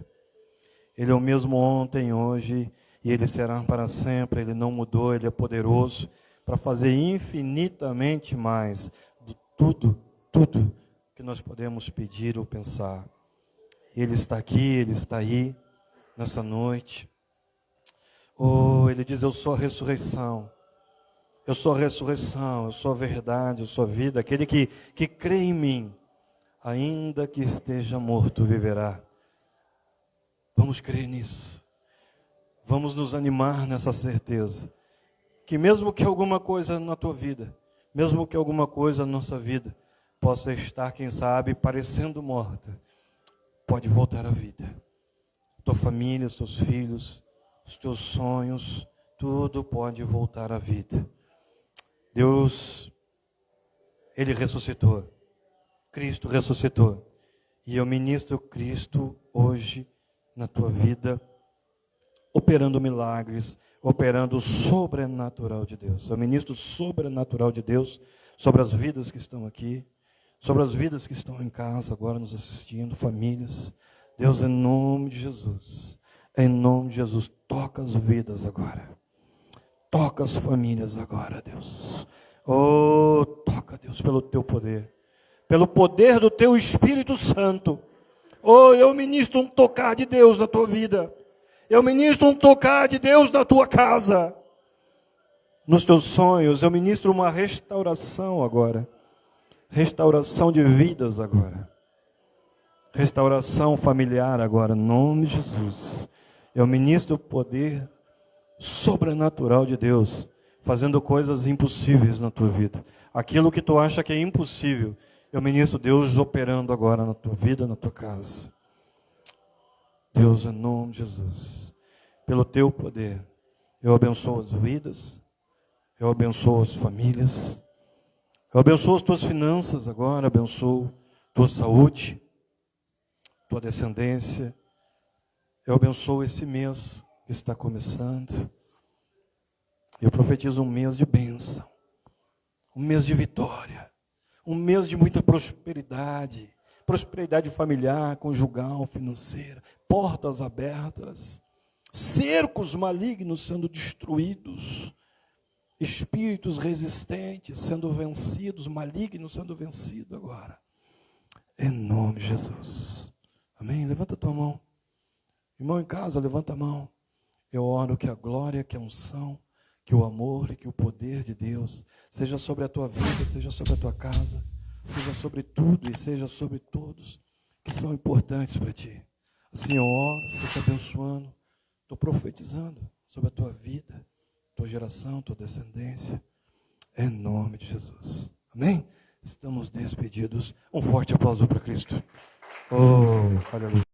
Ele é o mesmo ontem, hoje, e Ele será para sempre. Ele não mudou, Ele é poderoso para fazer infinitamente mais de tudo que nós podemos pedir ou pensar. Ele está aqui, Ele está aí, nessa noite. Oh, Ele diz, eu sou a ressurreição. Eu sou a ressurreição, eu sou a verdade, eu sou a vida. Aquele que crê em mim, ainda que esteja morto, viverá. Vamos crer nisso. Vamos nos animar nessa certeza. Que mesmo que alguma coisa na tua vida, mesmo que alguma coisa na nossa vida, possa estar, quem sabe, parecendo morta, pode voltar à vida. Tua família, os teus filhos, os teus sonhos, tudo pode voltar à vida. Deus, Ele ressuscitou. Cristo ressuscitou. E eu ministro Cristo hoje na tua vida, operando milagres, operando o sobrenatural de Deus. Eu ministro o sobrenatural de Deus sobre as vidas que estão aqui, sobre as vidas que estão em casa agora nos assistindo, famílias. Deus, em nome de Jesus, toca as vidas agora. Toca as famílias agora, Deus. Oh, toca, Deus, pelo teu poder. Pelo poder do teu Espírito Santo. Oh, eu ministro um tocar de Deus na tua vida. Eu ministro um tocar de Deus na tua casa. nos teus sonhos. Eu ministro uma restauração agora. Restauração de vidas agora. Restauração familiar agora, em nome de Jesus. Eu ministro o poder sobrenatural de Deus, fazendo coisas impossíveis na tua vida. Aquilo que tu acha que é impossível, eu ministro Deus operando agora na tua vida, na tua casa. Deus, em nome de Jesus, pelo teu poder, eu abençoo as vidas, eu abençoo as famílias, eu abençoo as tuas finanças agora, abençoo tua saúde, tua descendência. Eu abençoo esse mês que está começando. Eu profetizo um mês de bênção, um mês de vitória, um mês de muita prosperidade, prosperidade familiar, conjugal, financeira, portas abertas, cercos malignos sendo destruídos, espíritos resistentes sendo vencidos, malignos sendo vencidos agora. Em nome de Jesus. Amém? Levanta a tua mão. Irmão em casa, levanta a mão. Eu oro que a glória, que a unção, que o amor e que o poder de Deus seja sobre a tua vida, seja sobre a tua casa, seja sobre tudo e seja sobre todos que são importantes para ti. Assim eu oro, estou te abençoando, estou profetizando sobre a tua vida, tua geração, tua descendência, em nome de Jesus. Amém? Estamos despedidos. Um forte aplauso para Cristo. Oh, aleluia.